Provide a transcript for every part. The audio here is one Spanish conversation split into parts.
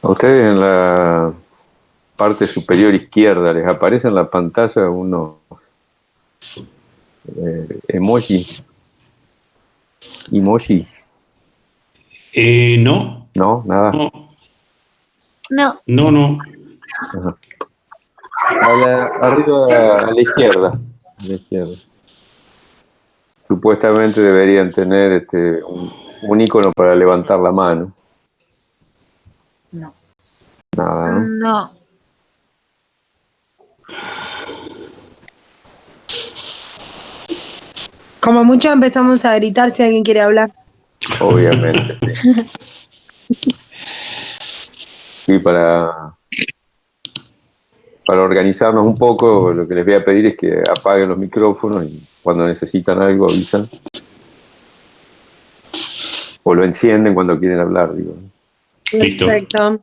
A ustedes en la parte superior izquierda les aparece en la pantalla unos emoji, No, ¿no? Nada. no, No, no, no. Ajá. Arriba a la izquierda. A la izquierda. Supuestamente deberían tener un icono para levantar la mano. no, Nada, ¿no? no. Como mucho empezamos a gritar si alguien quiere hablar. Obviamente, sí. Sí, para organizarnos un poco, lo que les voy a pedir es que apaguen los micrófonos y cuando necesitan algo avisan. O lo encienden cuando quieren hablar, digo. Listo. Perfecto.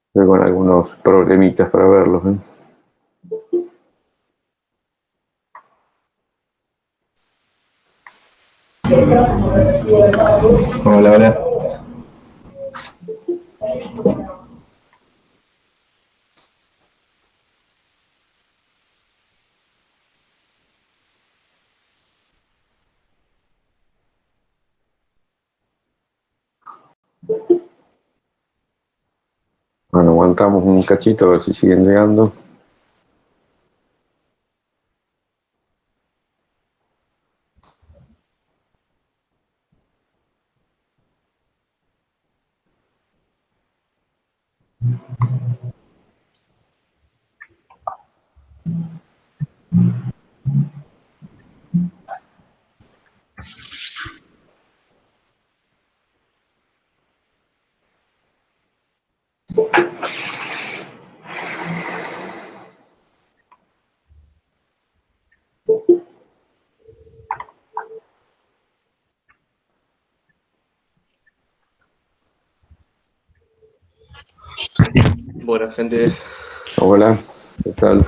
Estoy con algunos problemitas para verlos, ¿eh? Hola, hola. Bueno, aguantamos un cachito a ver si siguen llegando. Buena gente. Hola, ¿qué tal?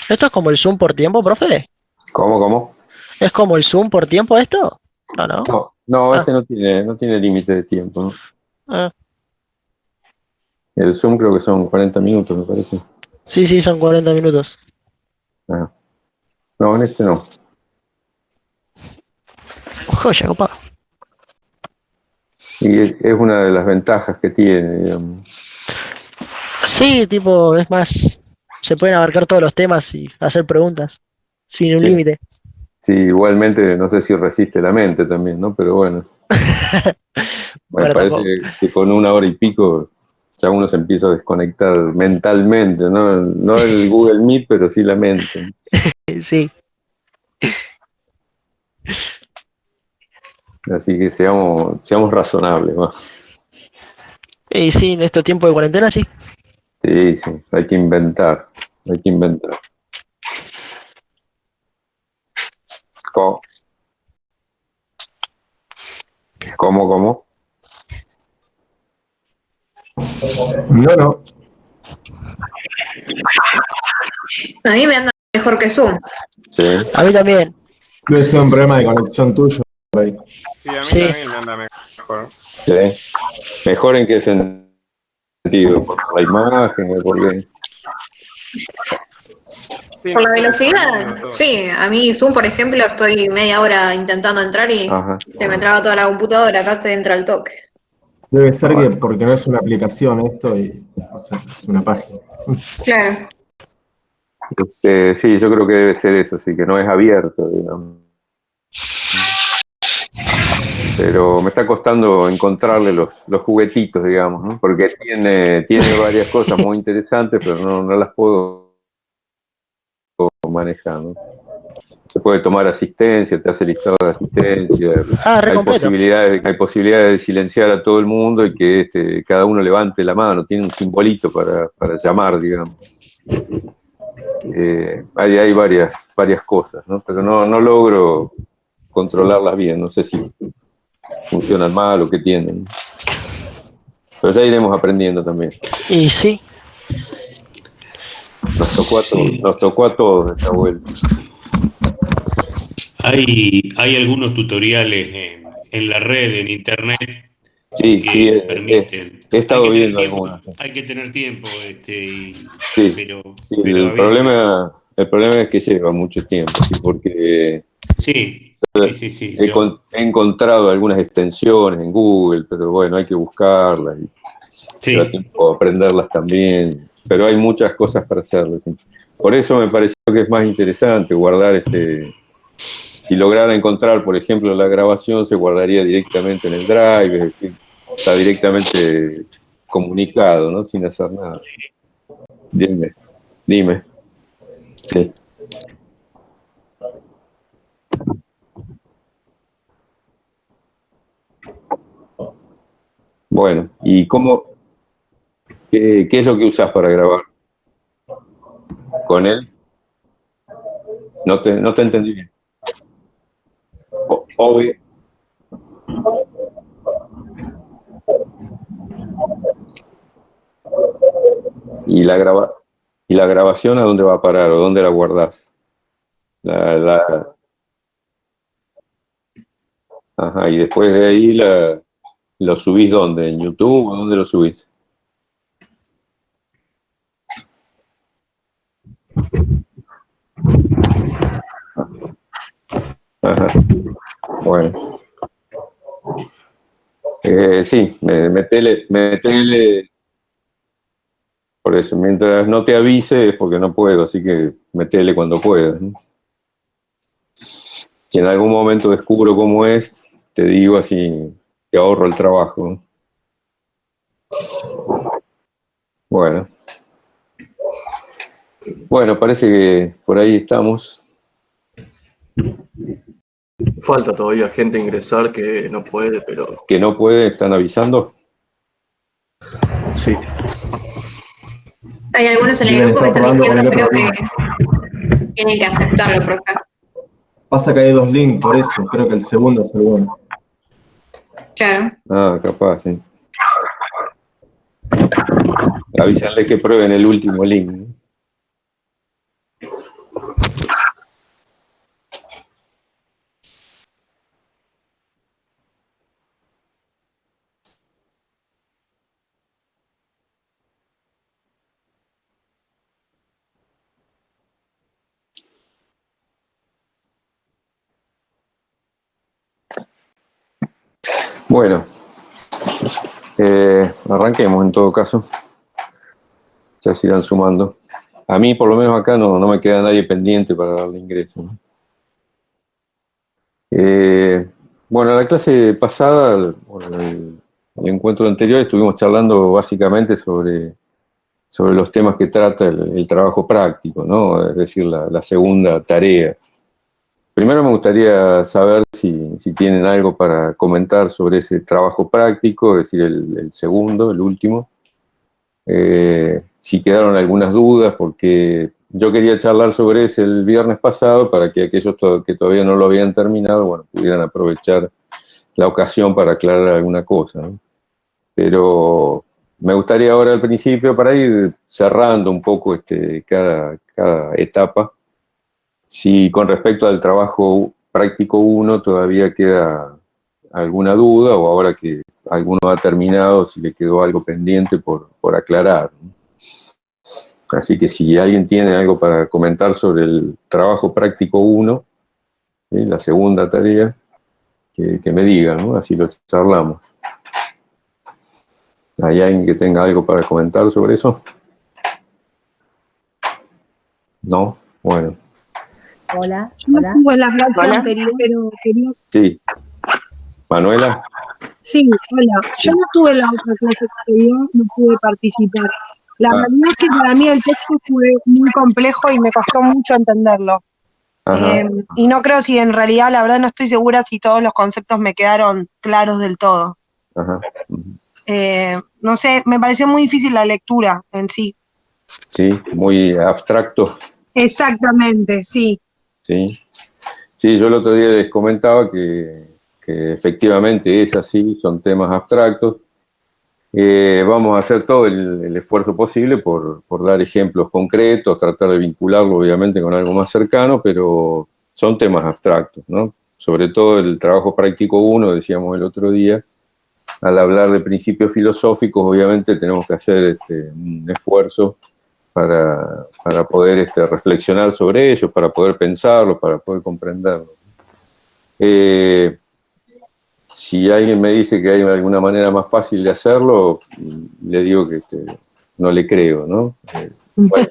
¿Esto es como el Zoom por tiempo, profe? ¿Cómo? ¿Es como el Zoom por tiempo esto? No, no. No, Ah, este no tiene límite de tiempo, ¿no? ah. El Zoom creo que son 40 minutos, me parece. Sí, sí, son 40 minutos. Ah, no, en este no. Joya, copado. Y es una de las ventajas que tiene, digamos. Sí, tipo, es más, se pueden abarcar todos los temas y hacer preguntas sin un Sí, límite. sí, igualmente no sé si resiste la mente también, ¿no? Pero bueno, me Bueno, parece tampoco. que con una hora y pico ya uno se empieza a desconectar mentalmente, ¿no? No el Google Meet, pero sí la mente. Sí. Así que seamos razonables, ¿no? Y sí, en estos tiempos de cuarentena, sí. Sí, sí, hay que inventar, hay que inventar. ¿Cómo? ¿Cómo? No. A mí me anda mejor que Zoom. Sí. A mí también. Debe ser un problema de conexión tuyo. por ahí. Sí, a mí Sí. también me anda mejor. Sí. ¿Mejor en qué sentido? ¿Por la imagen? ¿Por qué? Sí, Por la sí, el velocidad, sonido, todo. sí. A mí Zoom, por ejemplo, estoy media hora intentando entrar y Ajá. se me traba toda la computadora, acá se entra al toque. Debe ser que porque no es una aplicación esto y o sea, es una página. Claro. Sí, yo creo que debe ser eso, sí, que no es abierto, digamos. Pero me está costando encontrarle los juguetitos, digamos, ¿no? Porque tiene varias cosas muy interesantes, pero no las puedo manejar, ¿no? Se puede tomar asistencia, te hace listado de asistencia. Re Hay completo. posibilidades de silenciar a todo el mundo y que cada uno levante la mano. Tiene un simbolito para llamar, digamos. Hay varias cosas, ¿no? Pero no logro controlarlas bien. No sé si funcionan mal o qué tienen. Pero ya iremos aprendiendo también. Y sí. Nos tocó a todos esta vuelta. Hay algunos tutoriales en la red, en internet, Sí, que permiten. he estado Hay que tener viendo tiempo, algunas. hay que tener tiempo, Sí, pero a el veces. problema es que lleva mucho tiempo, sí, porque Sí, sí. he encontrado algunas extensiones en Google, pero bueno, hay que buscarlas y lleva Sí, tiempo aprenderlas también, pero hay muchas cosas para hacerlas. Sí. Por eso me pareció que es más interesante guardar si lograra encontrar, por ejemplo, la grabación, se guardaría directamente en el Drive, es decir, está directamente comunicado, ¿no? Sin hacer nada. Dime. Sí. Bueno, ¿y qué es lo que usas para grabar? ¿Con él? No te entendí bien. Obvio. ¿Y y la grabación a dónde va a parar o dónde la guardás? Ajá, y después de ahí lo subís ¿dónde? ¿En YouTube o dónde lo subís? Ajá, bueno. Sí, metele, por eso, mientras no te avise es porque no puedo, así que metele cuando puedas, ¿no? Si en algún momento descubro cómo es, te digo así, te ahorro el trabajo, ¿no? Bueno, parece que por ahí estamos. Falta todavía gente a ingresar que no puede, pero Que no puede, están avisando. sí. Hay algunos en el Deben grupo que estar están probando con diciendo, el otro creo link. que tienen que aceptarlo, profe. Pasa que hay dos links, por eso. Creo que el segundo es el bueno. Claro. Ah, capaz, sí. Avísale que prueben el último link, ¿no? Bueno, arranquemos en todo caso. Ya se irán sumando. A mí, por lo menos acá, no me queda nadie pendiente para darle ingreso, ¿no? Bueno, la clase pasada, bueno, el encuentro anterior, estuvimos charlando básicamente sobre los temas que trata el trabajo práctico, ¿no? Es decir, la segunda tarea. Primero me gustaría saber si tienen algo para comentar sobre ese trabajo práctico, es decir, el segundo, el último. Si quedaron algunas dudas, porque yo quería charlar sobre ese el viernes pasado para que aquellos que todavía no lo habían terminado, bueno, pudieran aprovechar la ocasión para aclarar alguna cosa, ¿no? Pero me gustaría ahora al principio, para ir cerrando un poco cada etapa, si con respecto al trabajo práctico 1 todavía queda alguna duda, o ahora que alguno ha terminado, si le quedó algo pendiente por aclarar, ¿no? Así que si alguien tiene algo para comentar sobre el trabajo práctico 1, ¿sí?, la segunda tarea, que me digan, ¿no? Así lo charlamos. ¿Hay alguien que tenga algo para comentar sobre eso? ¿No? Bueno. Hola, Yo no hola. estuve en la clase Hola. anterior, pero quería... Sí. ¿Manuela? Sí, hola. Yo no estuve en la otra clase anterior, no pude participar. La realidad es que para mí el texto fue muy complejo y me costó mucho entenderlo. Ajá. Y no creo si en realidad, la verdad no estoy segura si todos los conceptos me quedaron claros del todo. Ajá. No sé, me pareció muy difícil la lectura en sí. Sí, muy abstracto. Exactamente, sí. Sí. Sí, yo el otro día les comentaba que efectivamente es así, son temas abstractos. Vamos a hacer todo el esfuerzo posible por dar ejemplos concretos, tratar de vincularlo obviamente con algo más cercano, pero son temas abstractos, ¿no? Sobre todo el trabajo práctico 1, decíamos el otro día, al hablar de principios filosóficos, obviamente tenemos que hacer un esfuerzo para poder reflexionar sobre ellos, para poder pensarlo, para poder comprenderlo. Si alguien me dice que hay alguna manera más fácil de hacerlo, le digo que no le creo, ¿no? Bueno,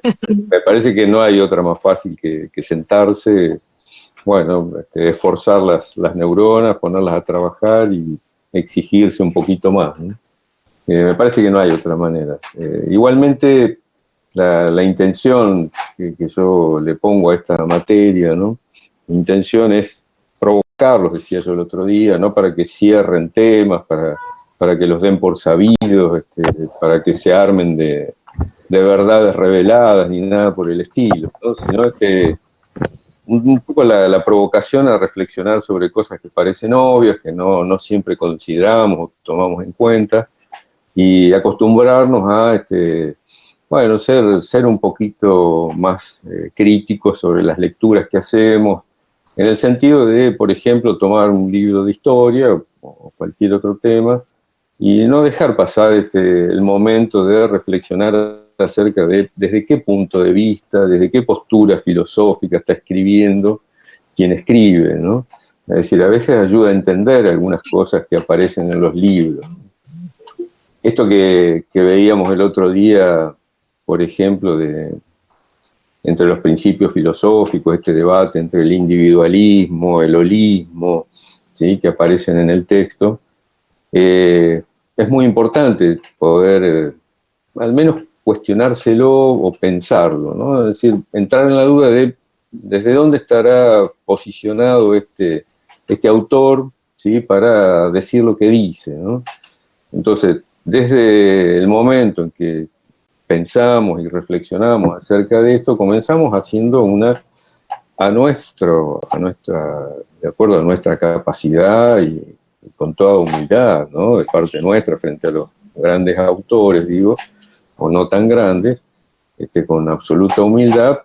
me parece que no hay otra más fácil que sentarse, bueno, esforzar las neuronas, ponerlas a trabajar y exigirse un poquito más, ¿no? Me parece que no hay otra manera. Igualmente, la intención que yo le pongo a esta materia, ¿no? Mi intención es provocarlos, decía yo el otro día, no para que cierren temas, para que los den por sabidos, para que se armen de verdades reveladas ni nada por el estilo, ¿no? Sino que un poco la provocación a reflexionar sobre cosas que parecen obvias, que no siempre consideramos o tomamos en cuenta, y acostumbrarnos a bueno, ser un poquito más críticos sobre las lecturas que hacemos, en el sentido de, por ejemplo, tomar un libro de historia o cualquier otro tema y no dejar pasar el momento de reflexionar acerca de desde qué punto de vista, desde qué postura filosófica está escribiendo quien escribe, ¿no? Es decir, a veces ayuda a entender algunas cosas que aparecen en los libros. Esto que veíamos el otro día, por ejemplo, entre los principios filosóficos, este debate entre el individualismo, el holismo, ¿sí?, que aparecen en el texto, es muy importante poder al menos cuestionárselo o pensarlo, ¿no? Es decir, entrar en la duda de desde dónde estará posicionado este autor, ¿sí?, para decir lo que dice, ¿no? Entonces, desde el momento en que pensamos y reflexionamos acerca de esto, comenzamos haciendo de acuerdo a nuestra capacidad y con toda humildad, ¿no?, de parte nuestra frente a los grandes autores, digo, o no tan grandes, con absoluta humildad,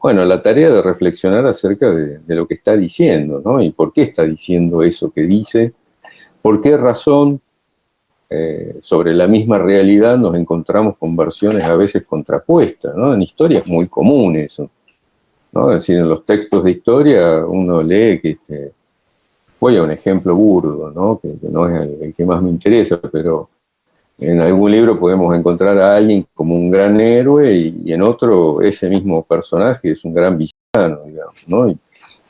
bueno, la tarea de reflexionar acerca de lo que está diciendo, ¿no? Y por qué está diciendo eso que dice, por qué razón sobre la misma realidad nos encontramos con versiones a veces contrapuestas, ¿no? En historia es muy común eso, ¿no? Es decir, en los textos de historia uno lee que, voy a un ejemplo burdo, ¿no?, que no es el que más me interesa, pero en algún libro podemos encontrar a alguien como un gran héroe y en otro ese mismo personaje es un gran villano, digamos, ¿no? Y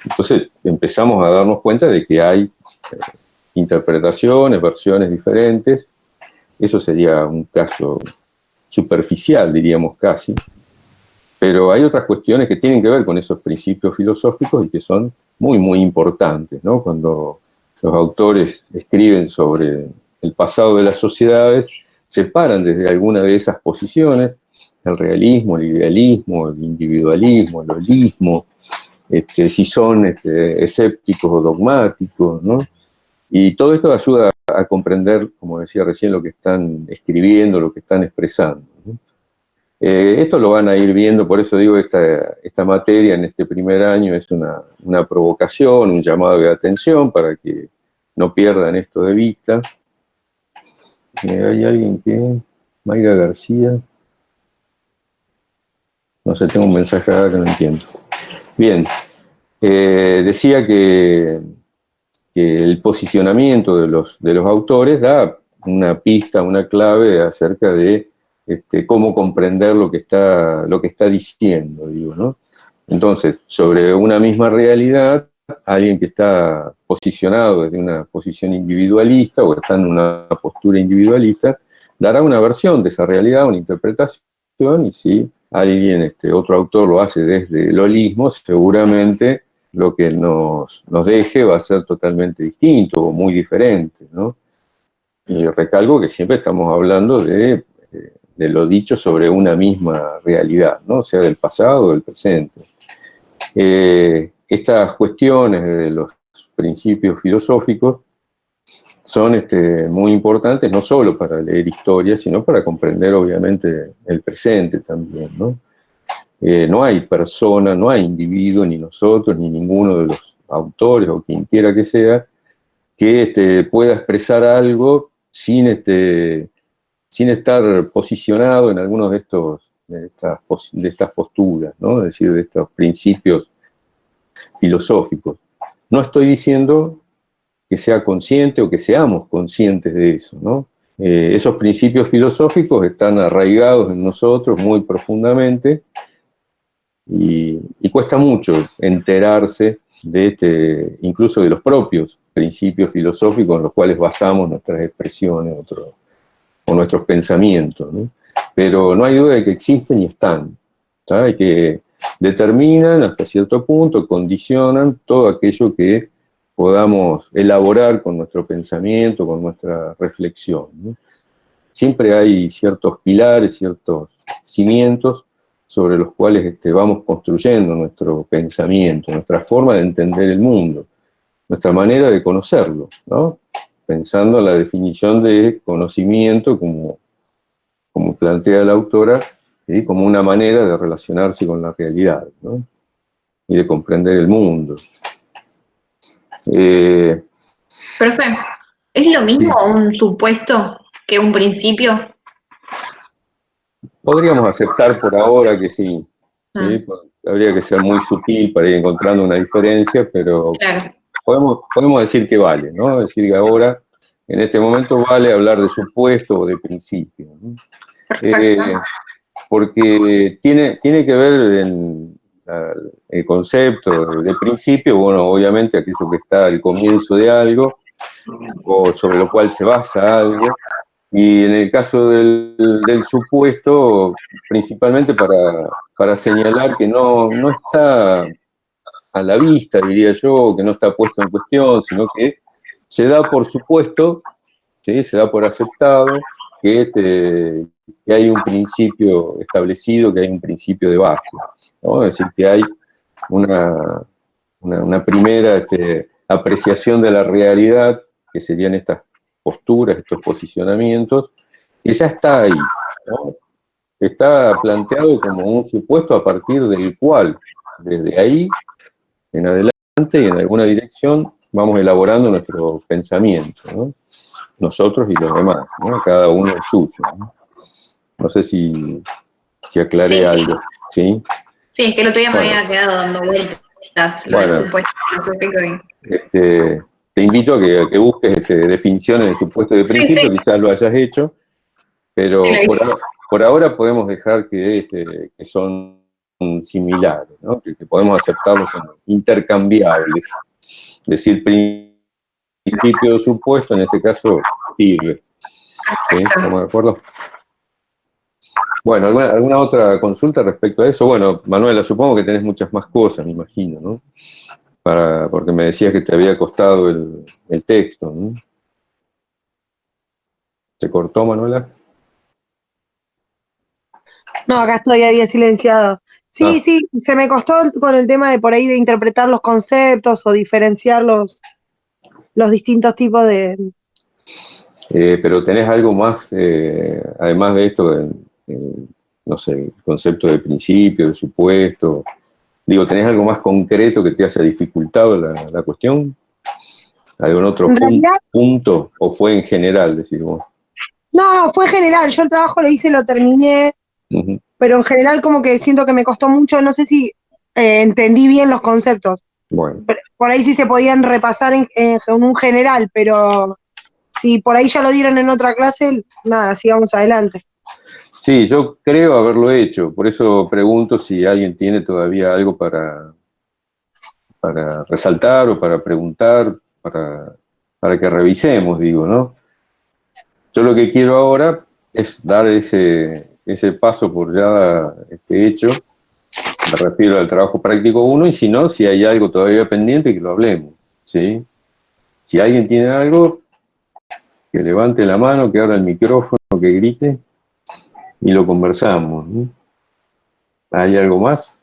entonces empezamos a darnos cuenta de que hay interpretaciones, versiones diferentes. Eso sería un caso superficial, diríamos casi, pero hay otras cuestiones que tienen que ver con esos principios filosóficos y que son muy, muy importantes, ¿no? Cuando los autores escriben sobre el pasado de las sociedades, se paran desde alguna de esas posiciones el realismo, el idealismo, el individualismo, el holismo, si son escépticos o dogmáticos, ¿no? Y todo esto ayuda a comprender, como decía recién, lo que están escribiendo, lo que están expresando, ¿no? Esto lo van a ir viendo, por eso digo, esta materia en este primer año es una provocación, un llamado de atención para que no pierdan esto de vista. Hay alguien que... Mayra García. No sé, tengo un mensaje acá que no entiendo. Bien, decía que el posicionamiento de los autores da una pista, una clave acerca de cómo comprender lo que está diciendo, digo, ¿no? Entonces, sobre una misma realidad, alguien que está posicionado desde una posición individualista o está en una postura individualista, dará una versión de esa realidad, una interpretación, y si alguien, otro autor lo hace desde el holismo, seguramente lo que nos deje va a ser totalmente distinto o muy diferente, ¿no? Y recalco que siempre estamos hablando de lo dicho sobre una misma realidad, ¿no? Sea del pasado o del presente. Estas cuestiones de los principios filosóficos son muy importantes no solo para leer historia, sino para comprender obviamente el presente también, ¿no? No hay persona, no hay individuo, ni nosotros, ni ninguno de los autores o quien quiera que sea, que pueda expresar algo sin estar posicionado en algunos de estas posturas, ¿no? Es decir, de estos principios filosóficos. No estoy diciendo que sea consciente o que seamos conscientes de eso, ¿no? Esos principios filosóficos están arraigados en nosotros muy profundamente y cuesta mucho enterarse de incluso de los propios principios filosóficos en los cuales basamos nuestras expresiones o nuestros pensamientos, ¿no? Pero no hay duda de que existen y están, ¿sabes? Que determinan hasta cierto punto, condicionan todo aquello que podamos elaborar con nuestro pensamiento, con nuestra reflexión, ¿no? Siempre hay ciertos pilares, ciertos cimientos sobre los cuales vamos construyendo nuestro pensamiento, nuestra forma de entender el mundo, nuestra manera de conocerlo, ¿no? Pensando en la definición de conocimiento como plantea la autora, ¿sí? Como una manera de relacionarse con la realidad, ¿no? Y de comprender el mundo. Profe, ¿es lo mismo Sí. un supuesto que un principio? Podríamos aceptar por ahora que sí, Ah, ¿sí? Habría que ser muy sutil para ir encontrando una diferencia, pero claro, podemos decir que vale, ¿no? Es decir, que ahora, en este momento, vale hablar de supuesto o de principio, ¿no? perfecto. Porque tiene que ver el concepto de principio, bueno, obviamente aquello que está al comienzo de algo, o sobre lo cual se basa algo, y en el caso del supuesto, principalmente para señalar que no está a la vista, diría yo, que no está puesto en cuestión, sino que se da por supuesto, ¿sí? Se da por aceptado que hay un principio establecido, que hay un principio de base, ¿no? Es decir, que hay una primera apreciación de la realidad, que serían estas posturas, estos posicionamientos, que ya está ahí, ¿no? Está planteado como un supuesto a partir del cual, desde ahí en adelante y en alguna dirección, vamos elaborando nuestro pensamiento, ¿no? Nosotros y los demás, ¿no? Cada uno el suyo, ¿no? No sé si aclaré Sí, sí. algo, ¿sí? Sí, es que el otro día me Bueno, había quedado dando vueltas lo del bueno, supuesto filosófico y... te invito a que busques definiciones de supuesto de Sí, sí, principio, quizás lo hayas hecho, sí, la pero vi. por ahora podemos dejar que son similares, ¿no? Que podemos aceptarlos como intercambiables. Decir principio supuesto, en este caso, sirve. ¿Sí? ¿Estamos de acuerdo? Bueno, ¿alguna otra consulta respecto a eso? Bueno, Manuela, supongo que tenés muchas más cosas, me imagino, ¿no? Porque me decías que te había costado el texto, ¿no? ¿Se cortó, Manuela? No, acá estoy, había silenciado. Sí, Ah, sí, se me costó con el tema de por ahí de interpretar los conceptos o diferenciar los distintos tipos de... pero tenés algo más, además de esto, no sé, el concepto de principio, de supuesto. Digo, ¿tenés algo más concreto que te haya dificultado la cuestión? ¿Algún otro En realidad, punto? ¿O fue en general, decís vos? no, fue general, yo el trabajo lo hice, lo terminé, Ujú. pero en general como que siento que me costó mucho, no sé si entendí bien los conceptos. Bueno, Por ahí sí se podían repasar en un general, pero si por ahí ya lo dieron en otra clase, nada, sigamos adelante. sí, yo creo haberlo hecho, por eso pregunto si alguien tiene todavía algo para resaltar o para preguntar, para que revisemos, digo, ¿no? Yo lo que quiero ahora es dar ese paso por ya hecho. Me refiero al trabajo práctico uno y si no, si hay algo todavía pendiente, que lo hablemos, ¿sí? Si alguien tiene algo, que levante la mano, que abra el micrófono, que grite y lo conversamos, ¿no? ¿Hay algo más?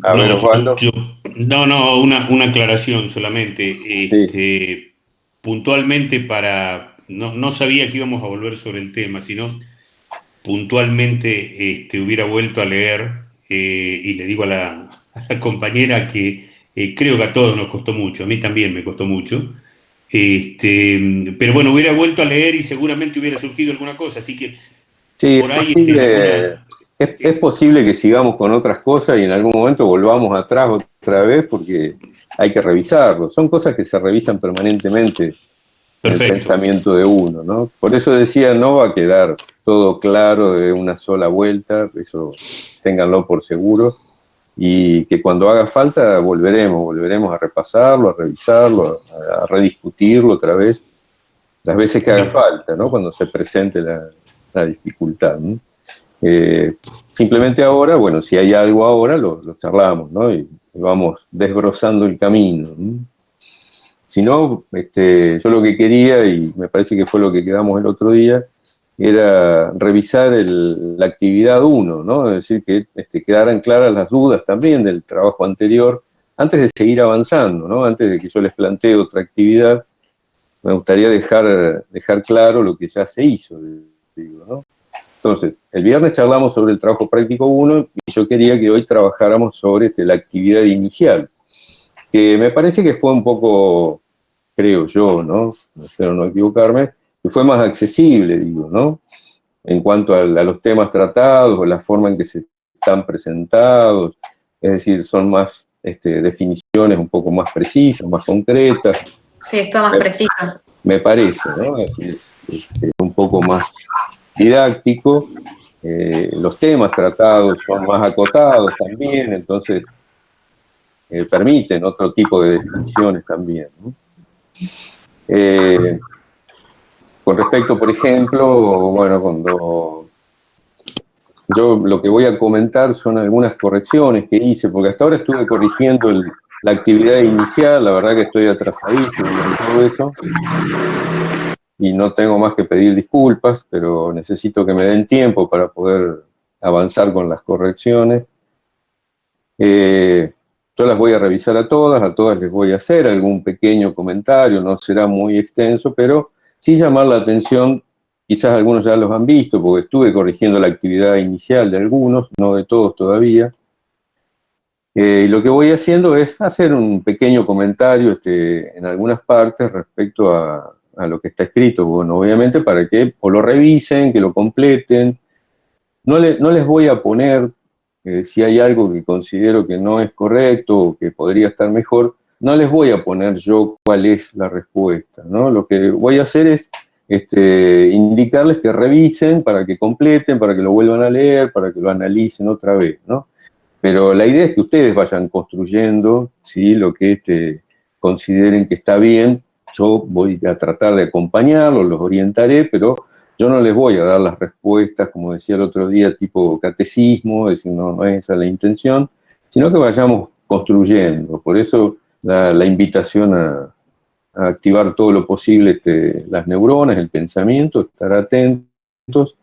A ver, No, Osvaldo. no, una aclaración solamente. Sí, Puntualmente no sabía que íbamos a volver sobre el tema, sino puntualmente hubiera vuelto a leer y le digo a a la compañera que creo que a todos nos costó mucho, a mí también me costó mucho. Pero bueno, hubiera vuelto a leer y seguramente hubiera surgido alguna cosa, así que sí, por ahí en alguna... es posible que sigamos con otras cosas y en algún momento volvamos atrás otra vez porque hay que revisarlo. Son cosas que se revisan permanentemente en el Perfecto. pensamiento de uno, ¿no? Por eso decía, no va a quedar todo claro de una sola vuelta, eso ténganlo por seguro, y que cuando haga falta volveremos a repasarlo, a revisarlo, a rediscutirlo otra vez, las veces que haga Bien. falta, ¿no? Cuando se presente la dificultad, ¿no? Simplemente ahora, bueno, si hay algo ahora, lo charlamos, ¿no? Y vamos desbrozando el camino, ¿no? Si no, yo lo que quería, y me parece que fue lo que quedamos el otro día, era revisar la actividad 1, ¿no? Es decir, que quedaran claras las dudas también del trabajo anterior, antes de seguir avanzando, ¿no? Antes de que yo les plantee otra actividad, me gustaría dejar claro lo que ya se hizo, digo, ¿no? Entonces, el viernes charlamos sobre el trabajo práctico 1 y yo quería que hoy trabajáramos sobre la actividad inicial, que me parece que fue un poco, creo yo, ¿no? Espero no equivocarme, que fue más accesible, digo, ¿no? En cuanto a los temas tratados o la forma en que se están presentados, es decir, son más definiciones un poco más precisas, más concretas, Sí, es todo más me, preciso. me parece, ¿no? Así es un poco más didáctico, los temas tratados son más acotados también, entonces permiten otro tipo de definiciones también, ¿no? Eh, con respecto, por ejemplo, bueno, cuando yo lo que voy a comentar son algunas correcciones que hice, porque hasta ahora estuve corrigiendo la actividad inicial, la verdad que estoy atrasadísimo con todo eso, y no tengo más que pedir disculpas, pero necesito que me den tiempo para poder avanzar con las correcciones. Yo las voy a revisar a todas les voy a hacer algún pequeño comentario, no será muy extenso, pero sí llamar la atención, quizás algunos ya los han visto, porque estuve corrigiendo la actividad inicial de algunos, no de todos todavía. Y lo que voy haciendo es hacer un pequeño comentario en algunas partes respecto a lo que está escrito, bueno, obviamente para que o lo revisen, que lo completen. No les voy a poner, si hay algo que considero que no es correcto o que podría estar mejor, no les voy a poner yo cuál es la respuesta, ¿no? Lo que voy a hacer es indicarles que revisen para que completen, para que lo vuelvan a leer, para que lo analicen otra vez, ¿no? Pero la idea es que ustedes vayan construyendo, ¿sí? Lo que consideren que está bien. Yo voy a tratar de acompañarlos, los orientaré, pero yo no les voy a dar las respuestas, como decía el otro día, tipo catecismo, es decir, no es esa la intención, sino que vayamos construyendo. Por eso la invitación a activar todo lo posible las neuronas, el pensamiento, estar atentos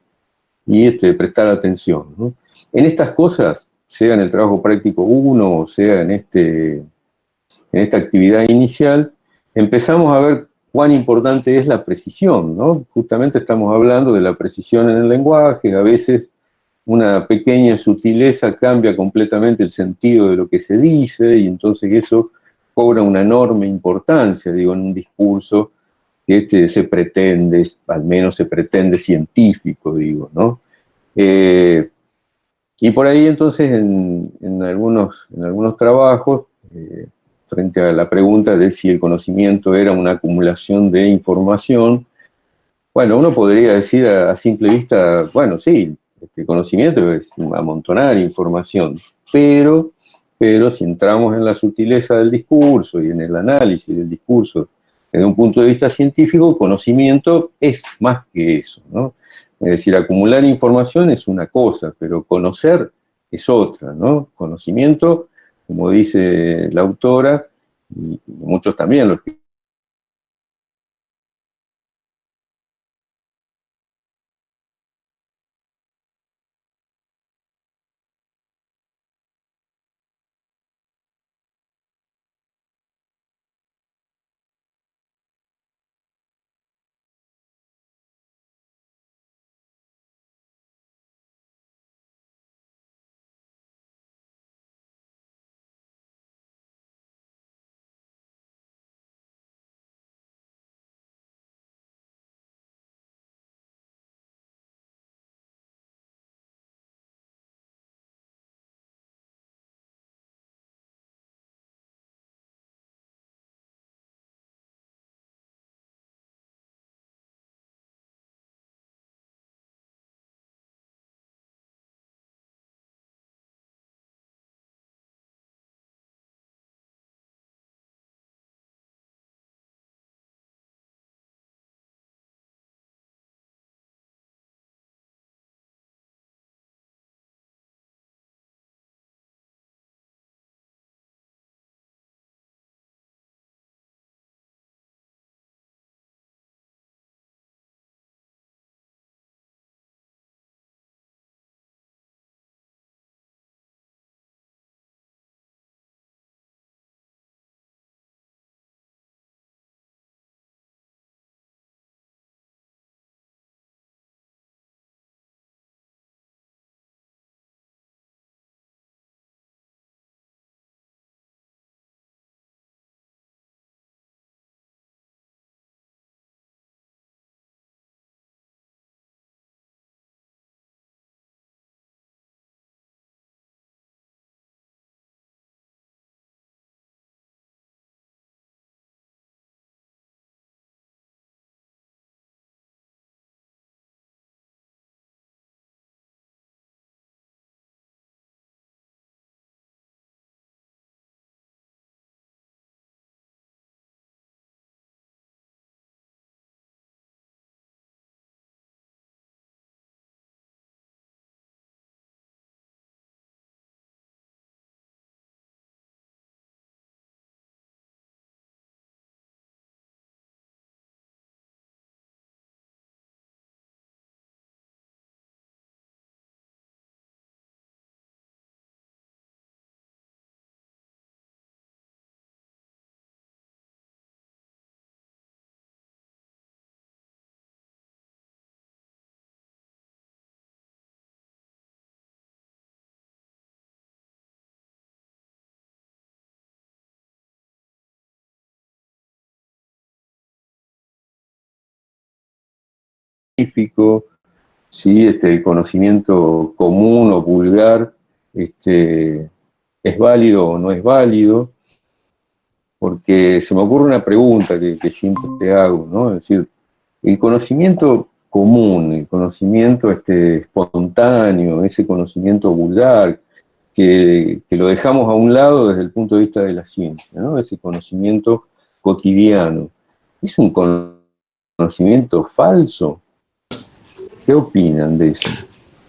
y prestar atención, ¿no? En estas cosas, sea en el trabajo práctico 1 o sea en esta actividad inicial, empezamos a ver cuán importante es la precisión, ¿no? Justamente estamos hablando de la precisión en el lenguaje, a veces una pequeña sutileza cambia completamente el sentido de lo que se dice, y entonces eso cobra una enorme importancia, digo, en un discurso que se pretende, al menos se pretende científico, digo, ¿no? Y por ahí entonces en algunos trabajos, frente a la pregunta de si el conocimiento era una acumulación de información, bueno, uno podría decir a simple vista, bueno, sí, este conocimiento es amontonar información, pero si entramos en la sutileza del discurso y en el análisis del discurso desde un punto de vista científico, conocimiento es más que eso, ¿no? Es decir, acumular información es una cosa, pero conocer es otra, ¿no? Conocimiento, como dice la autora, y muchos también los que científico, si el conocimiento común o vulgar es válido o no es válido, porque se me ocurre una pregunta que siempre te hago, ¿no? Es decir, el conocimiento común, el conocimiento espontáneo, ese conocimiento vulgar, que lo dejamos a un lado desde el punto de vista de la ciencia, ¿no? Ese conocimiento cotidiano, ¿es un conocimiento falso? ¿Qué opinan de eso?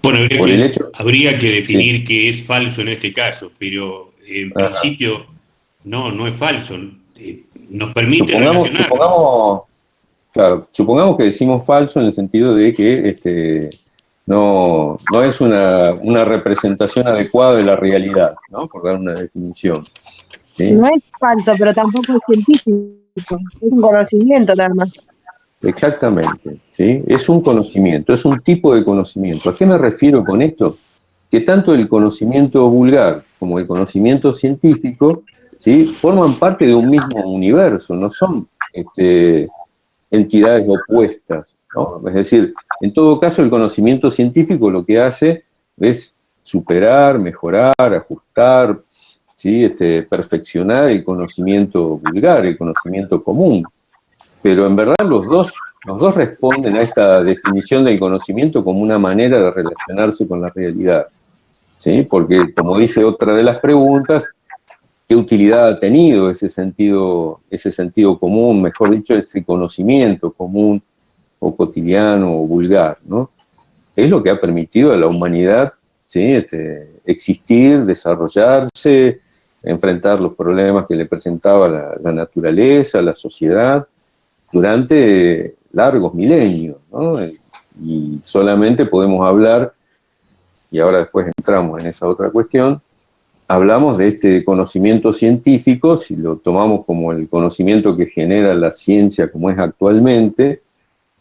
Bueno, Por el hecho... habría que definir Sí. qué es falso en este caso, pero en principio no es falso. nos permite Supongamos, relacionarnos. claro, supongamos que decimos falso en el sentido de que no es una representación adecuada de la realidad, ¿no? Por dar una definición. ¿Sí? No es falso, pero tampoco es científico. Es un conocimiento nada más. Exactamente, ¿sí? Es un conocimiento, es un tipo de conocimiento. ¿A qué me refiero con esto? Que tanto el conocimiento vulgar como el conocimiento científico, ¿sí? Forman parte de un mismo universo, no son entidades opuestas, ¿no? Es decir, en todo caso el conocimiento científico lo que hace es superar, mejorar, ajustar, ¿sí? Perfeccionar el conocimiento vulgar, el conocimiento común. Pero en verdad los dos responden a esta definición del conocimiento como una manera de relacionarse con la realidad, ¿sí? Porque, como dice otra de las preguntas, ¿qué utilidad ha tenido ese sentido común, mejor dicho, ese conocimiento común o cotidiano o vulgar, ¿no? Es lo que ha permitido a la humanidad, ¿sí? Existir, desarrollarse, enfrentar los problemas que le presentaba la naturaleza, la sociedad, durante largos milenios, ¿no? Y solamente podemos hablar, y ahora después entramos en esa otra cuestión, hablamos de este conocimiento científico, si lo tomamos como el conocimiento que genera la ciencia como es actualmente,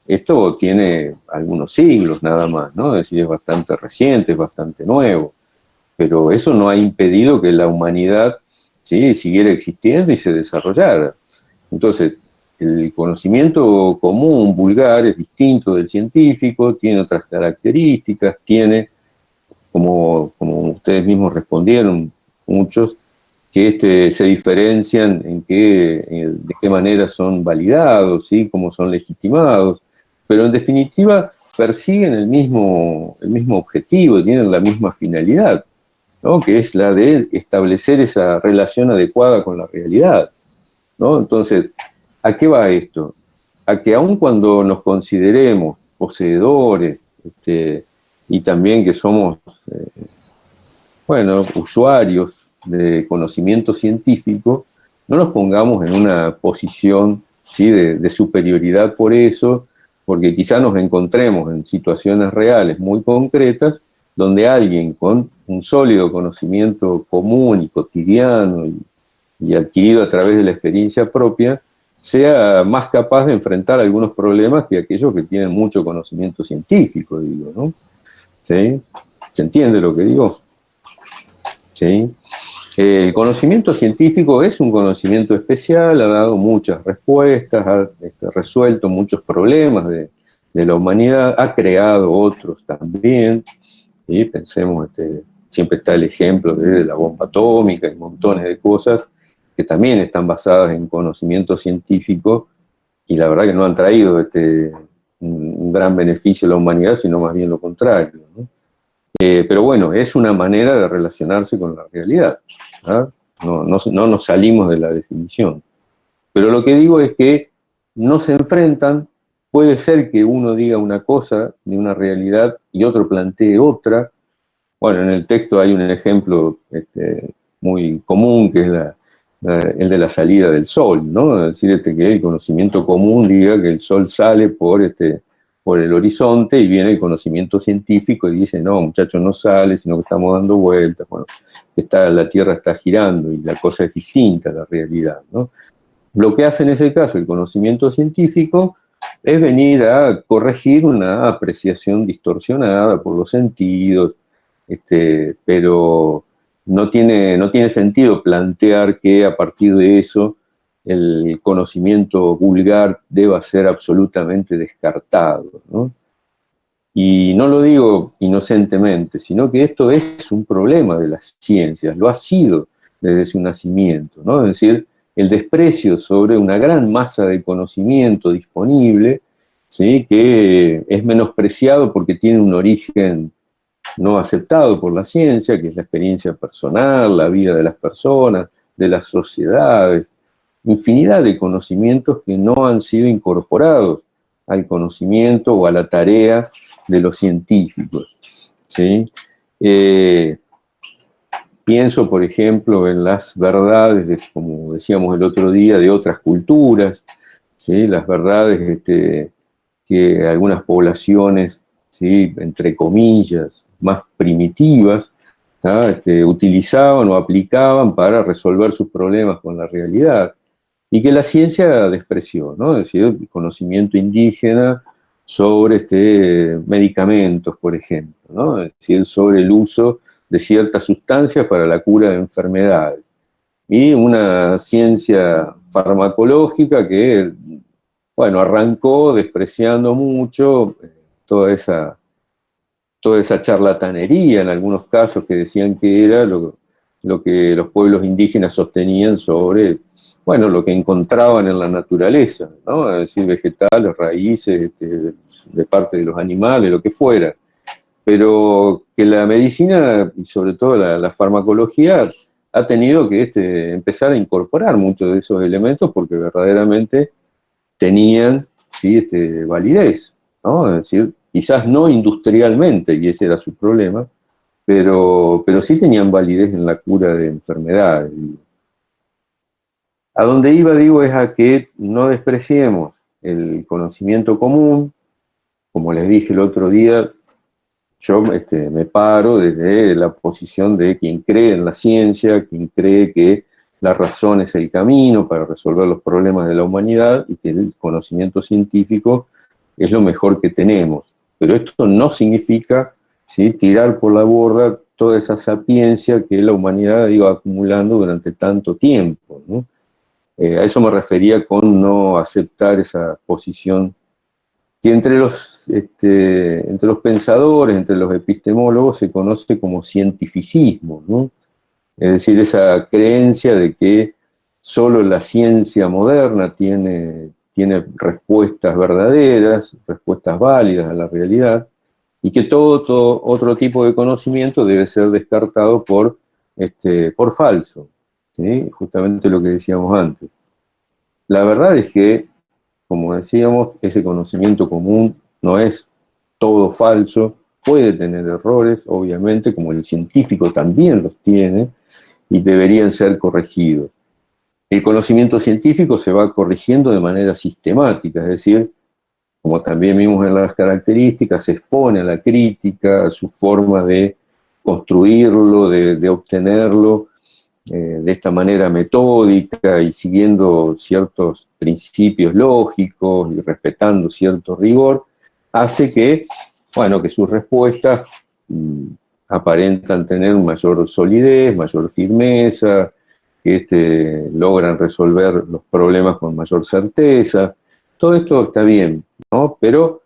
esto tiene algunos siglos nada más, ¿no? Es decir, es bastante reciente, es bastante nuevo, pero eso no ha impedido que la humanidad, ¿sí? Siguiera existiendo y se desarrollara. Entonces, el conocimiento común, vulgar, es distinto del científico, tiene otras características, tiene, como ustedes mismos respondieron, muchos, que se diferencian de qué manera son validados, ¿sí? Cómo son legitimados, pero en definitiva persiguen el mismo objetivo, tienen la misma finalidad, ¿no? Que es la de establecer esa relación adecuada con la realidad, ¿no? Entonces, ¿a qué va esto? A que aun cuando nos consideremos poseedores, y también que somos, usuarios de conocimiento científico, no nos pongamos en una posición, ¿sí? de superioridad por eso, porque quizá nos encontremos en situaciones reales muy concretas, donde alguien con un sólido conocimiento común y cotidiano y adquirido a través de la experiencia propia, sea más capaz de enfrentar algunos problemas que aquellos que tienen mucho conocimiento científico, digo, ¿no? ¿Sí? ¿Se entiende lo que digo? ¿Sí? El conocimiento científico es un conocimiento especial, ha dado muchas respuestas, ha resuelto muchos problemas de la humanidad, ha creado otros también, ¿sí? Pensemos, siempre está el ejemplo de la bomba atómica y montones de cosas que también están basadas en conocimiento científico y la verdad que no han traído un gran beneficio a la humanidad, sino más bien lo contrario, ¿no? Pero bueno, es una manera de relacionarse con la realidad, ¿ah? No nos salimos de la definición. Pero lo que digo es que no se enfrentan, puede ser que uno diga una cosa de una realidad y otro plantee otra. Bueno, en el texto hay un ejemplo muy común, que es el de la salida del sol, ¿no? Es decir, que el conocimiento común diga que el sol sale por el horizonte y viene el conocimiento científico y dice, no, muchachos, no sale, sino que estamos dando vueltas, bueno, la Tierra está girando y la cosa es distinta a la realidad, ¿no? Lo que hace en ese caso el conocimiento científico es venir a corregir una apreciación distorsionada por los sentidos, pero no tiene sentido plantear que a partir de eso el conocimiento vulgar deba ser absolutamente descartado, ¿no? Y no lo digo inocentemente, sino que esto es un problema de las ciencias, lo ha sido desde su nacimiento, ¿no? Es decir, el desprecio sobre una gran masa de conocimiento disponible, ¿sí? Que es menospreciado porque tiene un origen no aceptado por la ciencia, que es la experiencia personal, la vida de las personas, de las sociedades, infinidad de conocimientos que no han sido incorporados al conocimiento o a la tarea de los científicos, ¿sí? Pienso, por ejemplo, en las verdades, como decíamos el otro día, de otras culturas, ¿sí? Las verdades que algunas poblaciones, ¿sí? Entre comillas, más primitivas, ¿tá? Utilizaban o aplicaban para resolver sus problemas con la realidad, y que la ciencia despreció, ¿no? Es decir, el conocimiento indígena sobre medicamentos, por ejemplo, ¿no? Es decir, sobre el uso de ciertas sustancias para la cura de enfermedades. Y una ciencia farmacológica que, bueno, arrancó despreciando mucho toda esa charlatanería en algunos casos que decían que era lo que los pueblos indígenas sostenían sobre, bueno, lo que encontraban en la naturaleza, ¿no? Es decir, vegetales, raíces, de parte de los animales, lo que fuera. Pero que la medicina, y sobre todo la farmacología, ha tenido que empezar a incorporar muchos de esos elementos porque verdaderamente tenían, ¿sí? Validez, ¿no? Es decir, quizás no industrialmente, y ese era su problema, pero sí tenían validez en la cura de enfermedades. A donde iba, digo, es a que no despreciemos el conocimiento común. Como les dije el otro día, yo me paro desde la posición de quien cree en la ciencia, quien cree que la razón es el camino para resolver los problemas de la humanidad y que el conocimiento científico es lo mejor que tenemos. Pero esto no significa, ¿sí?, tirar por la borda toda esa sapiencia que la humanidad ha ido acumulando durante tanto tiempo, ¿no? A eso me refería con no aceptar esa posición que entre los pensadores, entre los epistemólogos, se conoce como cientificismo, ¿no? Es decir, esa creencia de que solo la ciencia moderna tiene respuestas verdaderas, respuestas válidas a la realidad, y que todo otro tipo de conocimiento debe ser descartado por falso, ¿sí? Justamente lo que decíamos antes. La verdad es que, como decíamos, ese conocimiento común no es todo falso, puede tener errores, obviamente, como el científico también los tiene, y deberían ser corregidos. El conocimiento científico se va corrigiendo de manera sistemática, es decir, como también vimos en las características, se expone a la crítica, a su forma de construirlo, de obtenerlo, de esta manera metódica y siguiendo ciertos principios lógicos y respetando cierto rigor, hace que, bueno, que sus respuestas aparentan tener mayor solidez, mayor firmeza, que logran resolver los problemas con mayor certeza. Todo esto está bien, ¿no? Pero,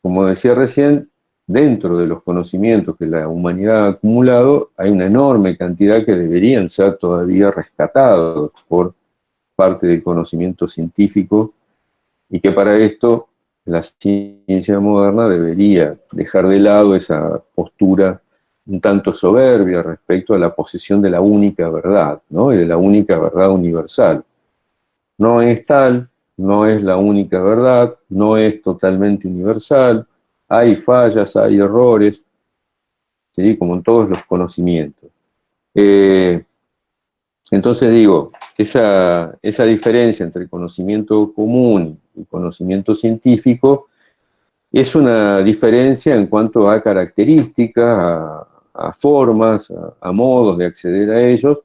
como decía recién, dentro de los conocimientos que la humanidad ha acumulado, hay una enorme cantidad que deberían ser todavía rescatados por parte del conocimiento científico, y que para esto la ciencia moderna debería dejar de lado esa postura un tanto soberbia respecto a la posesión de la única verdad, ¿no? Y de la única verdad universal. No es tal, no es la única verdad, no es totalmente universal, hay fallas, hay errores, ¿sí?, como en todos los conocimientos. Entonces digo, esa diferencia entre conocimiento común y conocimiento científico es una diferencia en cuanto a características, a formas, a modos de acceder a ellos,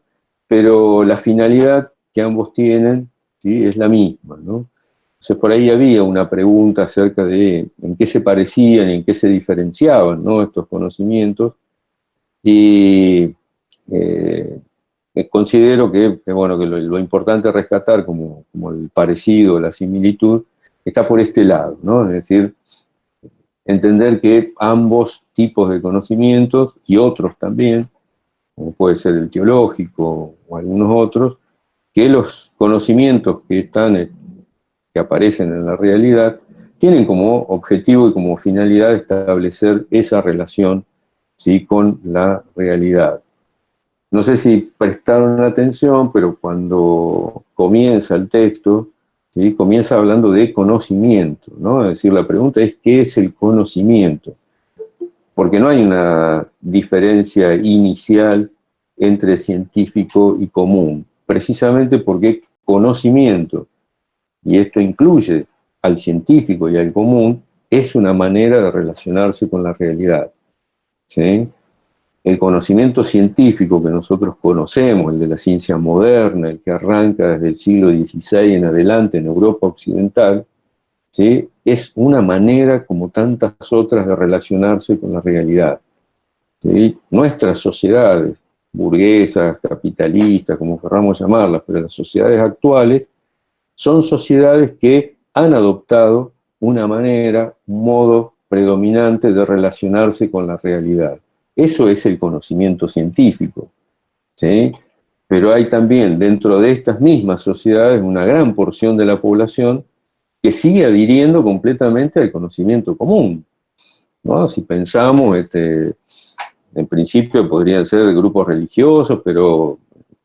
pero la finalidad que ambos tienen, ¿sí?, es la misma, ¿no? Entonces por ahí había una pregunta acerca de en qué se parecían y en qué se diferenciaban, ¿no?, estos conocimientos, y considero que bueno, que lo importante a rescatar como el parecido, la similitud, está por este lado, ¿no? Es decir, entender que ambos tipos de conocimientos, y otros también, como puede ser el teológico o algunos otros, que los conocimientos que aparecen en la realidad tienen como objetivo y como finalidad establecer esa relación, ¿sí?, con la realidad. No sé si prestaron atención, pero cuando comienza el texto, ¿sí?, comienza hablando de conocimiento, ¿no? Es decir, la pregunta es, ¿qué es el conocimiento? Porque no hay una diferencia inicial entre científico y común, precisamente porque conocimiento, y esto incluye al científico y al común, es una manera de relacionarse con la realidad. ¿Sí? El conocimiento científico que nosotros conocemos, el de la ciencia moderna, el que arranca desde el siglo XVI en adelante en Europa occidental, ¿sí? Es una manera, como tantas otras, de relacionarse con la realidad. ¿Sí? Nuestras sociedades, burguesas, capitalistas, como querramos llamarlas, pero las sociedades actuales, son sociedades que han adoptado una manera, un modo predominante de relacionarse con la realidad. Eso es el conocimiento científico, ¿sí? Pero hay también dentro de estas mismas sociedades una gran porción de la población que sigue adhiriendo completamente al conocimiento común, ¿no? Si pensamos, en principio podrían ser grupos religiosos, pero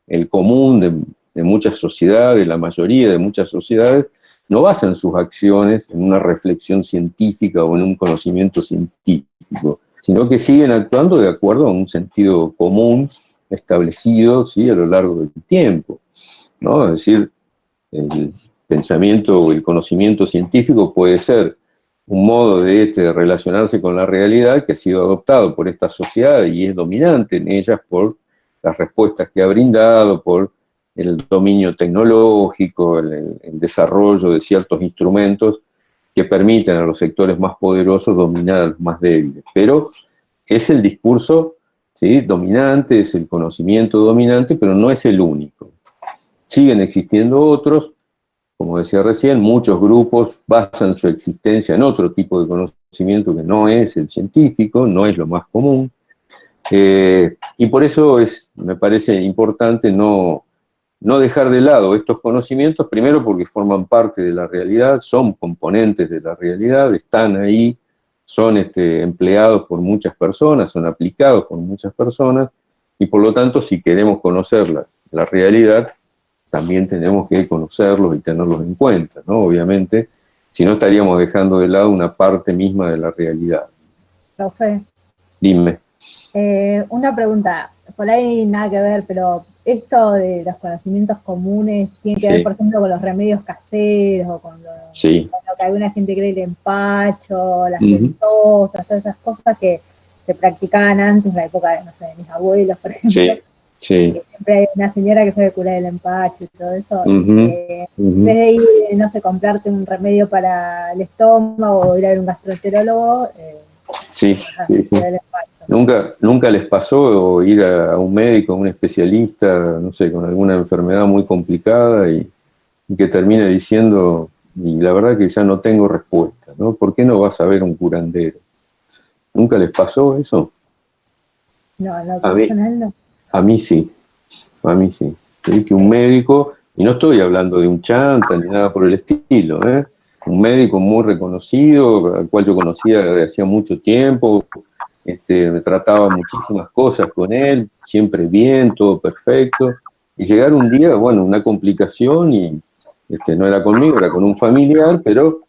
el común de muchas sociedades, la mayoría de muchas sociedades, no basan sus acciones en una reflexión científica o en un conocimiento científico, sino que siguen actuando de acuerdo a un sentido común establecido, ¿sí?, a lo largo del tiempo, ¿no? Es decir, el pensamiento o el conocimiento científico puede ser un modo de relacionarse con la realidad que ha sido adoptado por esta sociedad y es dominante en ellas por las respuestas que ha brindado, por el dominio tecnológico, el desarrollo de ciertos instrumentos que permiten a los sectores más poderosos dominar a los más débiles. Pero es el discurso, ¿sí?, dominante, es el conocimiento dominante, pero no es el único. Siguen existiendo otros, como decía recién, muchos grupos basan su existencia en otro tipo de conocimiento que no es el científico, no es lo más común, y por eso me parece importante no dejar de lado estos conocimientos, primero porque forman parte de la realidad, son componentes de la realidad, están ahí, son empleados por muchas personas, son aplicados por muchas personas, y por lo tanto, si queremos conocer la realidad, también tenemos que conocerlos y tenerlos en cuenta, ¿no? Obviamente, si no estaríamos dejando de lado una parte misma de la realidad. Profe, Dime. una pregunta, por ahí nada que ver, pero esto de los conocimientos comunes tiene que ver, por ejemplo, con los remedios caseros, o con lo que alguna gente cree, el empacho, las ventosas, todas esas cosas que se practicaban antes, en la época de, no sé, de mis abuelos, por ejemplo. Sí. Siempre hay una señora que sabe curar el empacho y todo eso. En vez de ir, no sé, comprarte un remedio para el estómago o ir a ver un gastroenterólogo, ¿Nunca les pasó ir a un médico, a un especialista, no sé, con alguna enfermedad muy complicada y que termine diciendo, y la verdad que ya no tengo respuesta, ¿no? ¿Por qué no vas a ver un curandero? ¿Nunca les pasó eso? No, personal no. A mí sí. Es que un médico, y no estoy hablando de un chanta ni nada por el estilo, un médico muy reconocido, al cual yo conocía desde hacía mucho tiempo, me trataba muchísimas cosas con él, siempre bien, todo perfecto, y llegar un día, bueno, una complicación, y no era conmigo, era con un familiar, pero